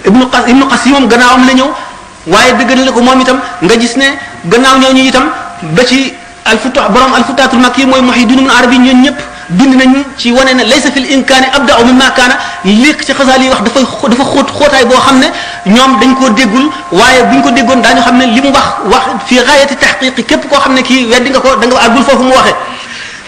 Speaker 1: ibnu Qasim moom gannaawam la ñëw waaye dëgg la ko moom itam nga gis ne gannaaw ñooñu itam ba ci borom alfutatul makki mooy Muhyiddin ibn Arabi ñoom ñëpp bind nañu ci wane ne laysa fil imkaani abda'u mimma kaana léegi ci Xasaali wax dafa xóotaay boo xam ne ñoom dañ koo déggul waaye buñ ko déggoon daañu xam ne li mu wax fii gaayati tahqiqi képp koo xam ne kii weddi nga ko da nga àggul foofu mu waxee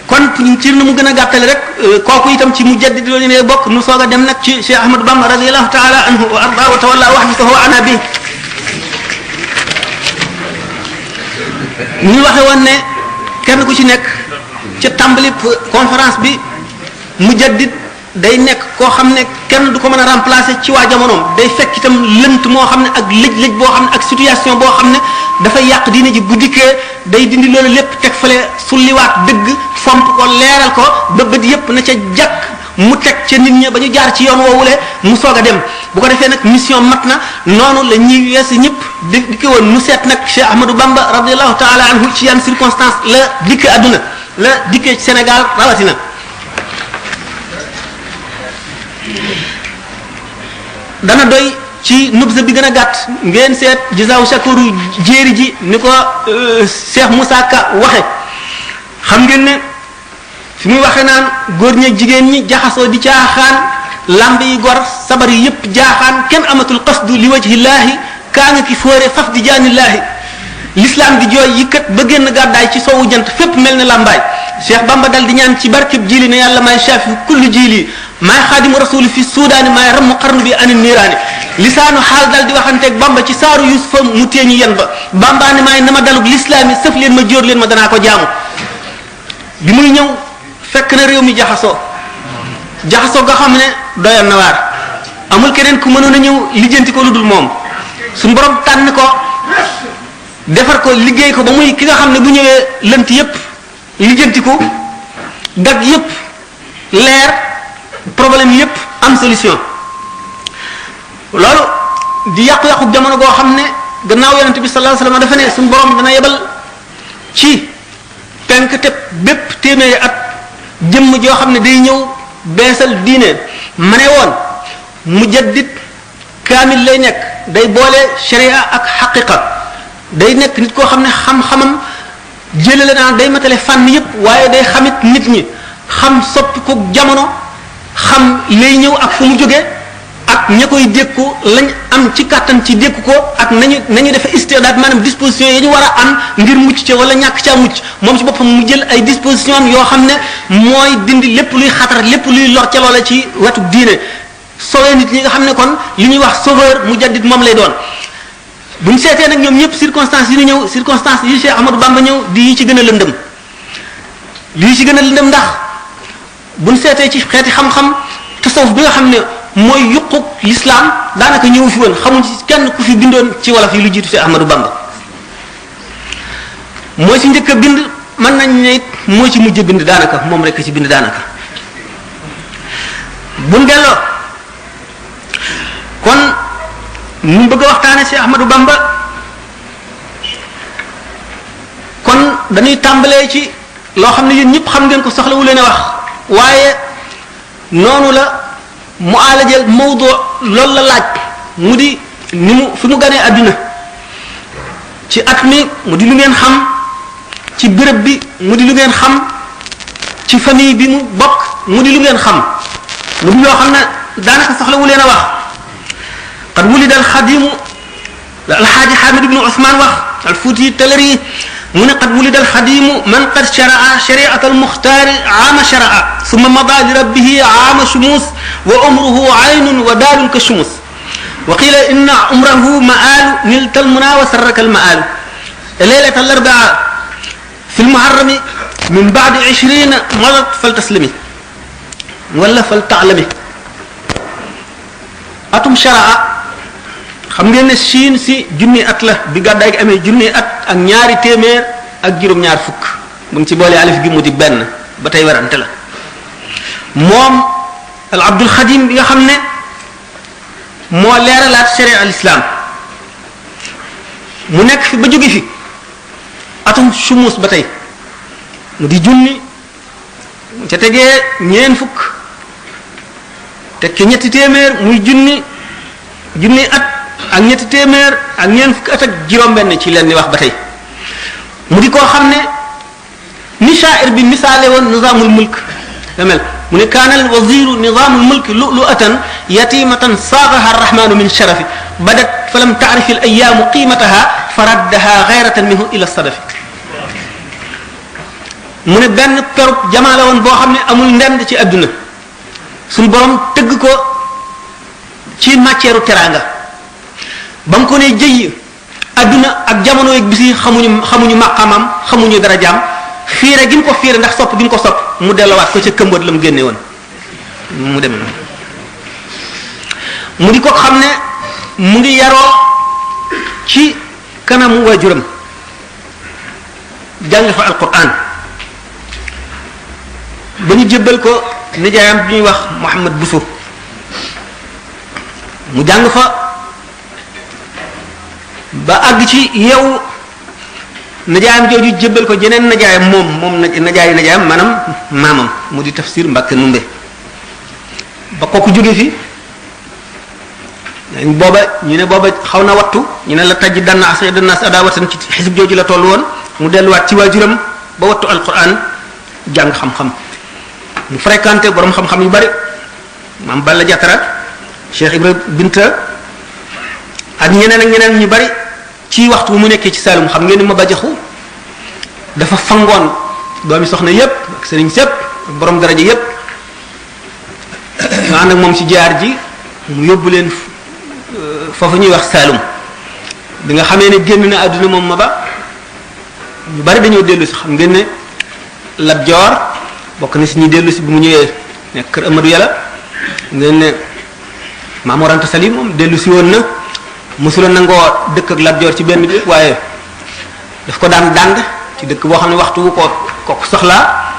Speaker 1: kon ci nu mu gën a gàttale rek kooku itam ci mujaddid loolu ne bokk nu soog a dem nag ci Cheikh Ahmadou Bamba radiyallahu ta'ala anhu wa arda wa tawalla wahdahu wa ana bi ñu waxe woon ne kenn ku ci nekk ca tàmbali conférence bi mujaddid day nekk koo xam ne kenn du ko mën a remplacer ci waa jamonoom day fekk itam lënt moo xam ne ak lëj-lëj boo xam ne ak situation boo xam ne dafay yàq diine ji bu dikkee day dindi loolu lépp teg fale sulliwaat dëgg fomp ko leeral ko ba bët yépp na ca jàkk mu teg ca nit ñi ba ñu jaar ci yoon woowule mu soog a dem bu ko defee nag mission mat na noonu la ñuy weesu ñëpp di ki woon mu seet nag Cheikh Ahmadou Bamba radiallahu taala anhu ci yan circonstance la dikke adduna la dikkee ci Sénégal rawatina dana doy ci nubza bi gën a gàtt ngeen seet jazaaw shakuru jéeri ji ni ko Cheikh Moussa Ka waxe xam ngeen ne fi muy waxe naan góor ñi jigéen ñi jaxasoo di caaxaan lamb yi gor sabar yi yépp jaaxaan kenn amatul qasdu li wajhillaahi kaa nga ki fóore faf di jaanillaahi l'islam di jooy yëkkat ba génn gàddaay ci soowu jant fépp mel ne lambaay Cheikh Bamba dal di ñaan ci barkeb jili ne yàlla maay shafi kullu jili maay xaadimu rasuli fi suudaani maay ramm xarnu bi ani niiraani lisaanu xaal dal di waxanteeg Bamba ci saaru Yusufa mu téeñu yen ba Bamba ne maay nama dalug lislaam yi sëf leen ma jóor leen ma danaa ko jaamu bi muy ñëw fekk na réew mi jaxasoo nga xam ne doyoon na waar amul keneen ku mënoon a ñëw lijjanti ko lu dul moom suñu borom tànn ko defar ko liggéey ko ba muy ki nga xam ne bu ñëwee lënt yépp lijjanti ko dag yépp leer problème yépp am solution loolu di yàqu-yàqu jamono goo xam ne gannaaw yonente bi sallallahu alayhi wasallam dafa ne suñu borom dana yebal ci penk te bépp téeméeri at jëmm joo xam ne day ñëw beesal diine ma ne woon mujaddid kaamil lay nekk day boole sharia ak xaqiqa day nekk nit koo xam ne xam-xamam jëlale naa day matale fànn yépp waaye day xamit nit ñi xam soppi ko jamono xam lay ñëw ak fu mu jóge ak ña koy dékku lañ am ci kàttan ci dékku ko ak nañu defe istidaad maanaam disposition yi ñu war a am ngir mucc ca wala ñàkk caa mucc moom ci boppam mu jël ay disposition am yoo xam ne mooy dindi lépp luy xatar lépp luy lor ca loola ci wetu diine sauver nit ñi nga xam ne kon li ñuy wax sauveur mujaddid moom lay doon buñ seetee nag ñoom ñëpp circonstances yi ñu ñëw circonstances yi Cheikh Ahmadou Bamba ñëw di yi ci gën a lëndëm lii ci gën a lëndëm ndax buñ seetee ci xeeti xam-xam tasawuf bi nga xam ne mooy yuqu l'islam daanaka ñëw fi woon xamuñ ci kenn ku fi bindoon ci wolof yi lu jiitu Cheikh Ahmadou Bamba mooy ci njëkk a bind mën nañ ne it moo ci mujj bind daanaka moom rek ci bind daanaka buñ delloo kon ñu bëgg a waxtaane Cheikh Ahmadou Bamba dañuy tàmbalee ci loo xam ne yéen ñëpp xam ngeen ko soxlawu leen a wax waaye noonu la mu alajal mawdu loolu la laaj mu di ni mu fi mu ganee àdduna ci at mi mu di lu ngeen xam ci béréb bi mu di lu ngeen xam ci famille bi mu bokk mu di lu ngeen xam mu di loo xam ne daanaka soxlawu leen a wax qad wulida alxadimu alxaaji xaamid ibnu usmaan wax alfuuti talari mu ne qad wulida alxadimu man qad sharaa shariata almuxtaari aama sharaa summa mada li rabbihi aama shumuus wa umruhu aynun wa daalun ka shumuus wa qila inna umrahu maalu nilta almuna wa sarraka almaalu leylata alarbaa fi lmuharrami min baadi 20 madat faltaslimi wala faltaalami atum sharaa xam ngeen ne Chine si junni at la bi gàddaay gi amee junni at ak ñaari téeméer ak juróom-ñaar fukk mu ngi ci boole alif gi mu di benn ba tey werante la moom al Abdul Xadim bi nga xam ne moo leeralaat sharia al islam mu nekk fi ba jóge fi atum chumus ba tey mu di junni ca tegee ñeen fukk teg ci ñetti téeméer muy junni at ak ñetti téeméer ak ñeen fukk at ak juróom-benn ci leen di wax ba tey mu di koo xam ne ni sha'ir bi misaale woon nizaamul mulk la mel mu ne kaanal waziru nizaamul mulk lu'lu'atan yatimatan saagaha arrahmanu min sharafi badat falam ta'rif al ayyaamu qiimataha faraddaha ghayratan minhu ila sadafi mu ne benn perub jamaa la woon boo xam ne amul ndend ci adduna suñu borom tëgg ko ci matière teraanga ba mu ko ne jëy adduna ak jamono yeeg bis yi xamuñu maqamam xamuñu darajaam fiire gi mu ko fiire ndax sopp gi mu ko sopp mu delluwaat ko ca këmboot la mu génne woon mu demee noonu mu di ko xam ne mu ngi yaroo ci kanamu waajuram jàng fa alquran ba ñu jébbal ko nijaayam bi ñuy wax Muhammad Buso mu jàng fa ba àgg ci yow najaayam jooju jébbal ko jeneen najaayam moom najaayi najaayam maanaam maamam mu di tafsir Mbàkke Numbe ba kooku jóge fi booba ñu ne booba xaw na wattu ñu ne la tajj danna si adawatan ci xisib jooju la toll woon mu delluwaat ci waajuram ba wattu alquran jàng xam-xam mu fréquenté borom xam-xam yu bari maam Balla Jatara Cheikh Ibrahima Binta ak ñeneen ak ñeneen ñu bari ci waxtu mu nekkee ci Saalum xam ngeen ni ma bajaxu dafa fangoon doomi soxna yépp ak sëriñ sépp ak borom daraja yépp ñu ànd ak moom ci jaar ji mu yóbbu leen foofu ñuy wax Saalum bi nga xamee ne génn na àdduna moom ma ba ñu bari dañoo dellu si xam ngeen ne Lat Joor bokk na si ñuy dellu si bi mu ñëwee nekk kër Amadou Yàlla ngeen ne Maam Mor Anta Sali moom dellu si woon na mosula nangoo dëkk ak Lat Joor ci benn bi waaye daf ko daan dànd ci dëkk boo xam ne waxtu wu ko soxlaa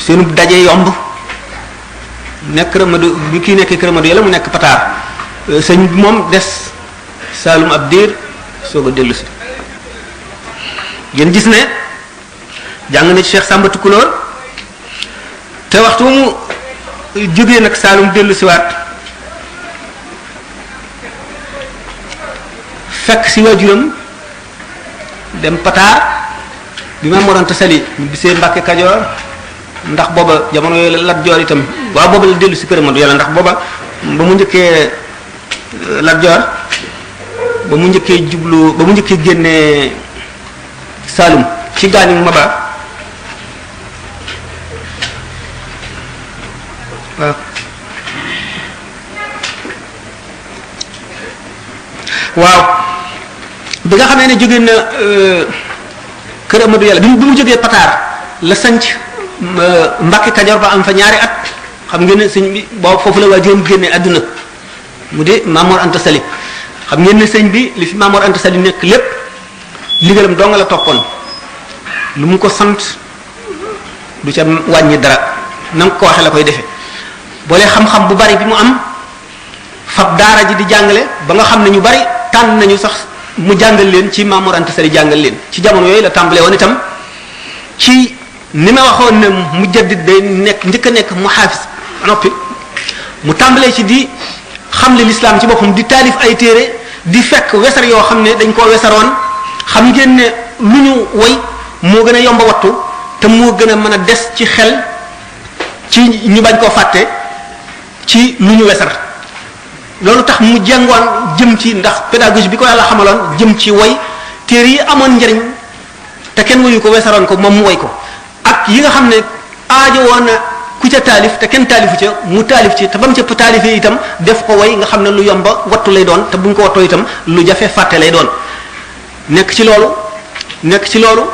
Speaker 1: seenu daje yomb nekk kër Amadou bi kii nekkee kër Amadou Yàlla mu nekk Pataar sëñ bi moom des Saalum ab diir soog a dellu si ngeen gis ne jàng na ci Cheikh Samba Tukulóor te waxtu mu jógee nag Saalum dellu si waat fekk si waajuram dem Pataar bi Maam Mor Anta Sali ñu bisee Mbàkke Kajoor ndax booba jamono yooyu la Lat Joor itam waaw booba la dellu si kër Amadou Yàlla ndax booba ba mu njëkkee Lat Joor ba mu njëkkee génnee Saalum ci gaañu Maba waaw bi nga xamee ne jóge na kër Amadou Yàlla bi mu jógee Pataar la sanc Mbàkke Kajoor ba am fa ñaari at xam ngeen ne sëñ bi boobu foofu la waajuram génne àdduna mu de Maam Mor Anta Sali xam ngeen ne sëñ bi li fi Maam Mor Anta Sali nekk lépp liggéeyam doo nga la toppoon lu mu ko sant du ca wàññi dara na nga ko waxee la koy defee boole xam-xam bu bari bi mu am fab daara ji di jàngale ba nga xam ne ñu bari tànn nañu sax mu jàngal leen ci Maam Mor Anta Sali jàngal leen ci jamono yooyu la tàmbalee woon itam ci ni ma waxoon ne mujaddid day nekk njëkk a nekk muhaafis noppi mu tàmbalee ci di xamle l'islam ci boppam di taalif ay téere di fekk wesar yoo xam ne dañ koo wesaroon xam ngeen ne lu ñu woy moo gën a yomba wattu te moo gën a mën a des ci xel ci ñu bañ koo fàtte ci lu ñu wesar loolu tax mu jàngoon jëm ci ndax pédagogie bi ko yàlla xamaloon jëm ci woy téere yi amoon njariñ te kenn woyu ko wesaroon ko moom mu woy ko ak yi nga xam ne aajo woon na ku ca taalif te kenn taalifu ca mu taalif ci te ba mu ca taalifee itam def ko woy nga xam ne lu yomba wattu lay doon te buñ ko wattoo itam lu jafe fàtte lay doon nekk ci loolu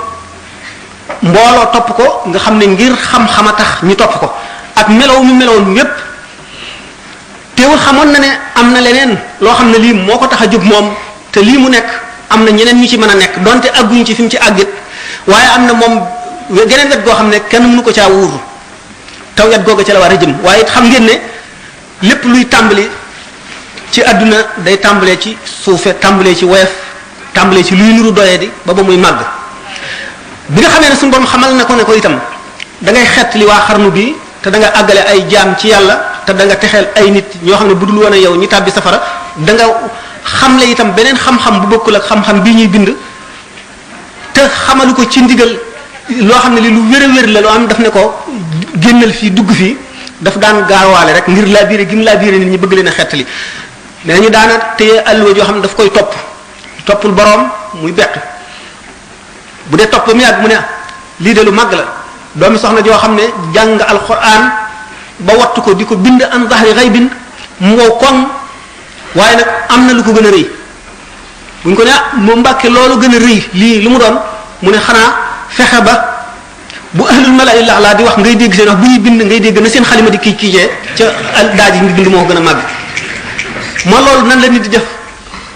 Speaker 1: mbooloo topp ko nga xam ne ngir xam-xam a tax ñu topp ko ak melow mi melowoon yépp teewul xamoon na ne am na leneen loo xam ne lii moo ko tax a jóg moom te lii mu nekk am na ñeneen ñu ci mën a nekk donte àgguñu ci fi mu ci àggit waaye am na moom geneen wet goo xam ne kenn mënu ko caa wuuru taw wet googa ca la war a jëm waaye it xam ngeen ne lépp luy tàmbali ci àdduna day tàmbalee ci suufe tàmbalee ci woyof tàmbalee ci luy nuru doye di ba muy màgg bi nga xamee ne suñu borom xamal na ko ne ko itam da ngay xett li waa xarnu bi te da nga àggale ay jaam ci yàlla te da nga texeel ay nit ñoo xam ne bu dul woon a yow ñi tàbbi safara da nga xamle itam beneen xam-xam bu bokkul ak xam-xam bii ñuy bind te xamalu ko ci ndigal loo xam ne li lu wér la loo am daf ne ko génnal fii dugg fii daf daan gaawaale rek ngir laa biire gi mu laa biire nit ñi bëgg leen a xettali mais ñu daana téye alluwa joo xam ne daf koy toppul boroom muy bett bu dee topp ba mu yàgg mu ne lii de lu màgg la doomi soxna joo xam ne jàng alquran ba wattu ko di ko bind an zahri ghaybin mu wow koŋ waaye nag am na lu ko gën a rëy buñ ko ne moom mbàkke loolu gën a rëy lii lu mu doon mu ne xanaa fexe ba bu ahlul malaa'il laa di wax ngay dégg seen wax bu ñuy bind ngay dégg na seen xalima di kii kiijee ca daaj yi ñu bind moo ko gën a màgg moo loolu nan la nit di def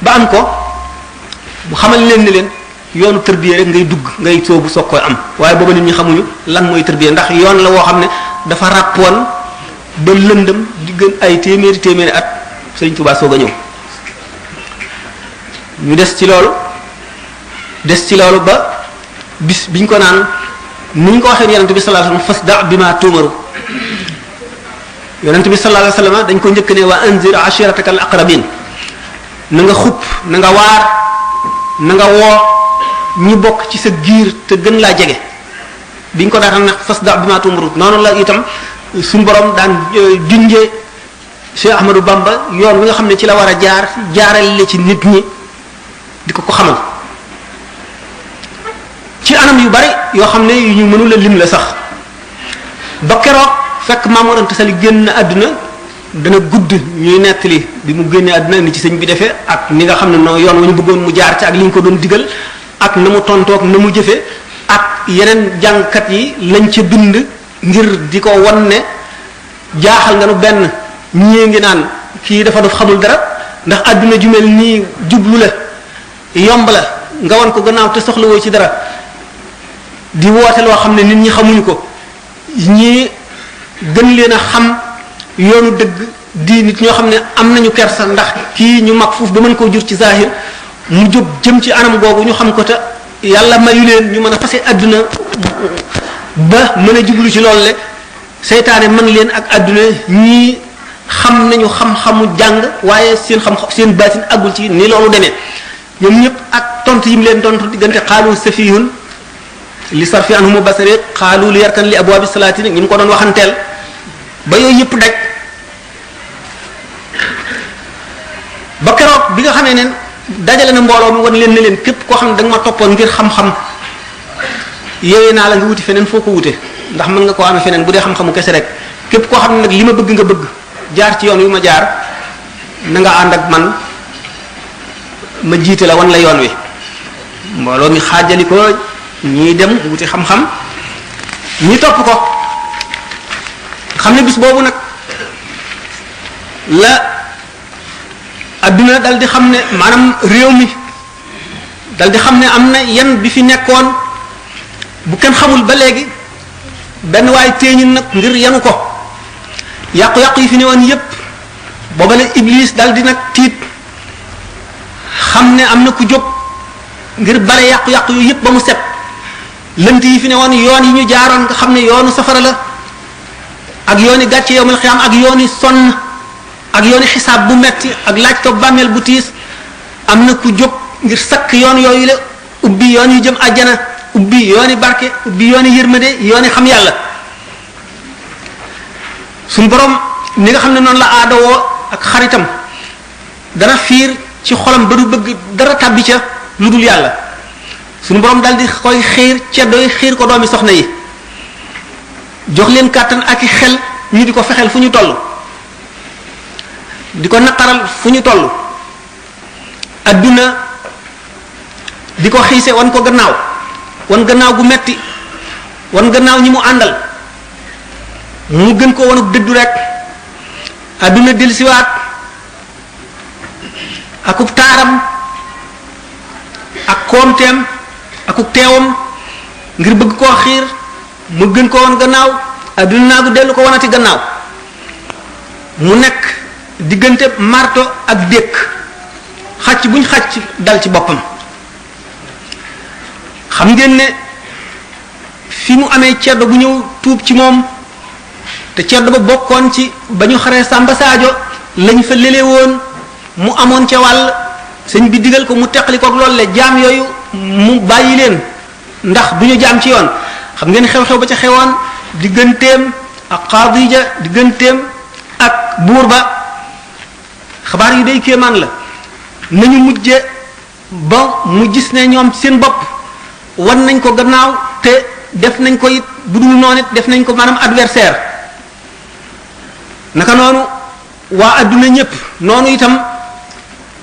Speaker 1: ba am ko bu xamal leen ni leen yoonu tërbiye rek ngay dugg ngay soobu soog koy am waaye booba nit ñi xamuñu lan mooy tërbiye ndax yoon la woo xam ne dafa ràppoon ba lëndëm di gën ay téeméeri at Sëriñ Tuubaa soog a ñëw ñu des ci loolu ba bis biñ ko naan ni ñu ko waxee yonent bi sallallahu alayhi wasallam fasda bima tumaru yonent bi sallallahu alayhi wasallam dañ ko njëkk ne waa anzir ashirataka al aqrabin na nga xupp na nga waar na nga woo ñi bokk ci sa giir te gën laa jege biñ ko daataan nag fasda bima tumaru noonu la itam suñu borom daan junjee Cheikh Ahmadou Bamba yoon wi nga xam ne ci la war a jaarale ci nit ñi di ko xamal ci anam yu bari yoo xam ne yu ñu mënula lim la sax ba keroog fekk Maam Mor Anta Sali génn àdduna dana gudd ñuy nettali bi mu génnee àdduna ni ci sëñ bi defee ak ni nga xam ne noo yoon wa ñu bëggoon mu jaar ci ak li ñu ko doon digal ak na mu tontoog na mu jëfe ak yeneen jàngkat yi lañ ca bind ngir di ko won ne jaaxal nga nu benn ñii ngi naan kii dafa def xamul dara ndax àdduna ju mel nii jublu la yomb la nga won ko gannaaw te soxlawoo ci dara di woote loo xam ne nit ñi xamuñu ko ñii gën leen a xam yoonu dëgg di nit ñoo xam ne am nañu kersa ndax kii ñu mag foofu ba mën koo jur ci zahir mu jóg jëm ci anam googu ñu xam ko te yàlla mayu leen ñu mën a fase àdduna ba mën a jublu ci loolu le seytaane mën leen ak àdduna ñii xam nañu xam-xamu jàng waaye seen baatin àggul ci ni loolu demee ñoom ñëpp ak tontu yi mu leen tontu diggante xaalu safiyun li sarfi anhumu basari xaalu li yarkan li abwaabi salaatin ñi mu ko doon waxanteel ba yooyu yëpp daj ba keroog bi nga xamee ne dajale na mbooloo mi wan leen ne leen képp koo xam ne da nga ma toppoon ngir xam-xam yooyu naa la nga wuti feneen foo ko wute ndax mën nga koo amee feneen bu dee xam-xamu kese rek képp koo xam ne nag li ma bëgg nga bëgg jaar ci yoon wi ma jaar na nga ànd ak man ma jiite la wan la yoon wi mbooloo mi xaajali ko ñii dem wuti xam-xam ñi topp ko xam ne bis boobu nag la adduna dal di xam ne maanaam réew mi dal di xam ne am na yan bi fi nekkoon bu kenn xamul ba léegi benn waay téeñin nag ngir yanu ko yàqu-yàqu yi fi ne woon yépp booba la Iblis dal di nag tiit xam ne am na ku jóg ngir bale yàqu-yàqu yu yépp ba mu set lënt yi fi ne woon yoon yi ñu jaaroon nga xam ne yoonu safara la ak yooni gàcce yowmal xiyaam ak yooni sonn ak yooni xisaab bu metti ak laaj ko bàmmeel bu tiis am na ku jóg ngir sakk yoon yooyu la ubbi yoon yu jëm àjjana ubbi yooni barke ubbi yooni yërmande yooni xam yàlla suñu borom ni nga xam ne noonu la aadawoo ak xaritam dana fiir ci xolam ba du bëgg dara tàbbi ca lu dul yàlla suñu borom dal di koy xiir ceddo yi xiir ko doomi soxna yi jox leen kàttan ak i xel ñu di ko fexeel fu ñu toll di ko naqaral fu ñu toll adduna di ko xiise wan ko gannaaw wan gannaaw gu metti wan gannaaw ñi mu àndal mu gën ko wanu dëddu rek adduna dellusiwaat akub taaram ak koomteem akub teewam ngir bëgg koo xiir mu gën ko wan gannaaw adduna naa gu dellu ko wanati gannaaw mu nekk diggante marto ak dékk xàcc buñ xàcc dal ci boppam xam ngeen ne fi mu amee ceddo bu ñëw tuub ci moom te ceddo ba bokkoon ci ba ñu xaree Samba Sadio lañ fa lele woon mu amoon ca wàll sëñ bi digal ko mu teqali koog loolu le jaam yooyu mu bàyyi leen ndax du ñu jaam ci yoon xam ngeen xew-xew ba ca xewoon digganteem ak Xaadija digganteem ak buur ba xabaar yi day kéemaan la nañu mujje ba mu gis ne ñoom seen bopp wan nañ ko gannaaw te def nañ ko it bu dul noonu it def nañ ko maanaam adversaire naka noonu waa adduna ñëpp noonu itam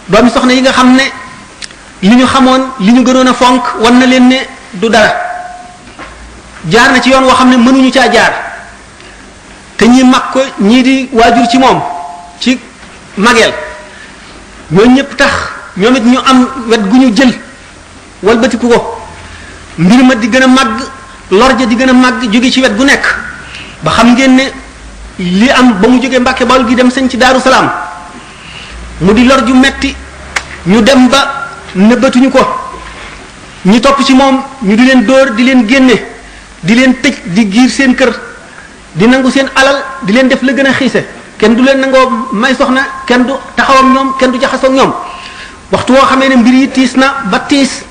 Speaker 1: doomi soxna yi nga xam ne li ñu xamoon li ñu gënoon a fonk wan na leen ne du dara jaar na ci yoon woo xam ne mënuñu caa jaar te ñi mag ko ñii di waajur ci moom ci mageel ñoo ñëpp tax ñoom it ñu am wet gu ñu jël walbatiku ko mbir ma di gën a màgg lorja di gën a màgg jóge ci wet gu nekk ba xam ngeen ne li am ba mu jógee Mbàkke Bawol gi dem sañ ci Daaru Salaam mu di lor ju metti ñu dem ba nëbbatuñu ko ñi topp ci moom ñu di leen dóor di leen génne di leen tëj di giir seen kër di nangu seen alal di leen def la gën a xiise kenn du leen nangoo may soxna kenn du taxaw ak ñoom kenn du jaxasoo ak ñoom waxtu woo xamee ne mbir yi tiis na ba tiis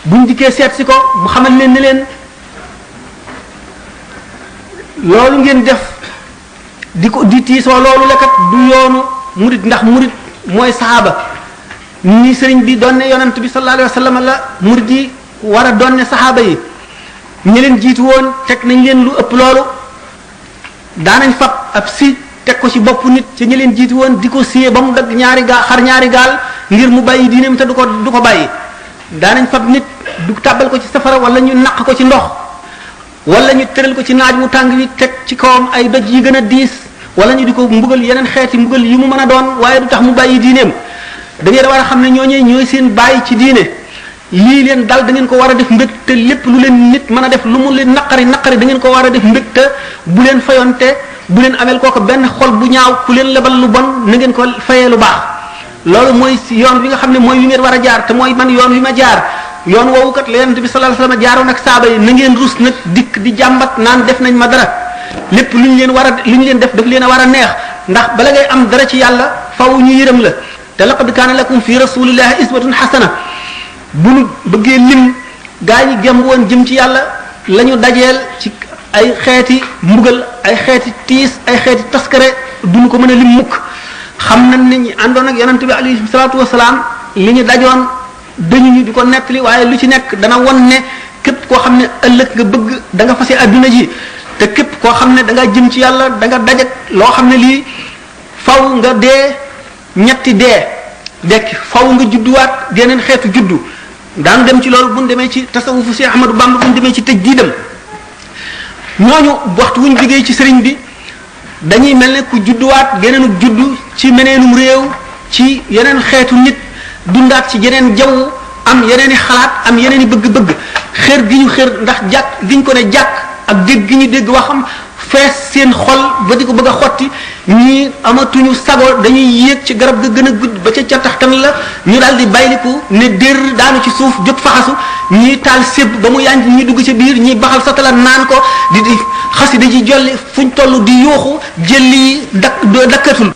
Speaker 1: buñ dikkee seet si ko mu xamal leen ne leen loolu ngeen def di tiisoo loolu la kat du yoonu murid ndax murid mooy saxaaba ni sëriñ bi doon ne yonent bi sallallahu alayhi wa sallam la murid yi war a doon ne saxaaba yi ñi leen jiitu woon teg nañ leen lu ëpp loolu daanañ fab ab si teg ko ci bopp nit ci ñi leen jiitu woon di ko siyee ba mu dagg ñaari gaal xar ñaari gaal ngir mu bàyyi diineem te du ko bàyyi daanañ fab nit du tàbbal ko ci safara wala ñu naq ko ci ndox wala ñu tëral ko ci naaj wu tàng wi teg ci kawam ay doj yi gën a diis wala ñu di ko mbugal yeneen xeeti mbugal yi mu mën a doon waaye du tax mu bàyyi diineem da ngeen war a xam ne ñooñee ñooy seen bàyyi ci diine lii leen dal da ngeen ko war a def mbég te lépp lu leen nit mën a def lu mu leen naqari da ngeen ko war a def mbég te bu leen fayonte bu leen amel kooku benn xol bu ñaaw ku leen lebal lu bon na ngeen ko fayee lu baax loolu mooy yoon wi nga xam ne mooy wi ngeen war a jaar te mooy man yoon wi ma jaar yoon woowu kat la yonent bi sallallahu alayhi wasallam jaaroon ak saaba yi na ngeen rus nag dikk di jàmbat naan def nañ ma dara lépp lu ñu leen war a lu ñu leen def leen a war a neex ndax bala ngay am dara ci yàlla faw ñu yërëm la te laqad kaana lakum fi rasulillahi iswatun hasana bu nu bëggee lim gaa ñi gemb woon jëm ci yàlla la ñu dajeel ci ay xeeti mbugal ay xeeti tiis ay xeeti taskare duñu ko mën a lim mukk xam nañ ne ñi àndoon ak yonent bi alayhi salaatu wasalaam li ñu dajoon dañu ñu di ko nettali waaye lu ci nekk dana won ne képp koo xam ne ëllëg nga bëgg da nga fase adduna ji te képp koo xam ne da nga jëm ci yàlla da nga dajak loo xam ne lii faw nga dee ñetti dee dekk faw nga judduwaat geneen xeetu juddu daan dem ci loolu bu ñu demee ci tasawufu Cheikh Ahmadou Bamba bu ñu demee ci tëj diidam ñooñu waxtu wuñ jógee ci sëriñ bi dañuy mel ne ku judduwaat geneenu juddu ci meneenum réew ci yeneen xeetu nit dundaat ci yeneen jaww am yeneen i xalaat am yeneen i bëgg-bëgg xër gi ñu xër ndax jàkk gi ñu ko ne jàkk ak dégg gi ñu dégg waxam fees seen xol ba di ko bëgg a xotti ñii amatuñu sago dañuy yéeg ci garab ga gën a gudd ba ca taxtan la ñu daal di bayliku ne dér daanu ci suuf jóg faxasu ñii taal séb ba mu yànj ñi dugg ci biir ñii baxal satala naan ko di xasi da ci jolli fuñ toll di yuuxu jëli dakkatul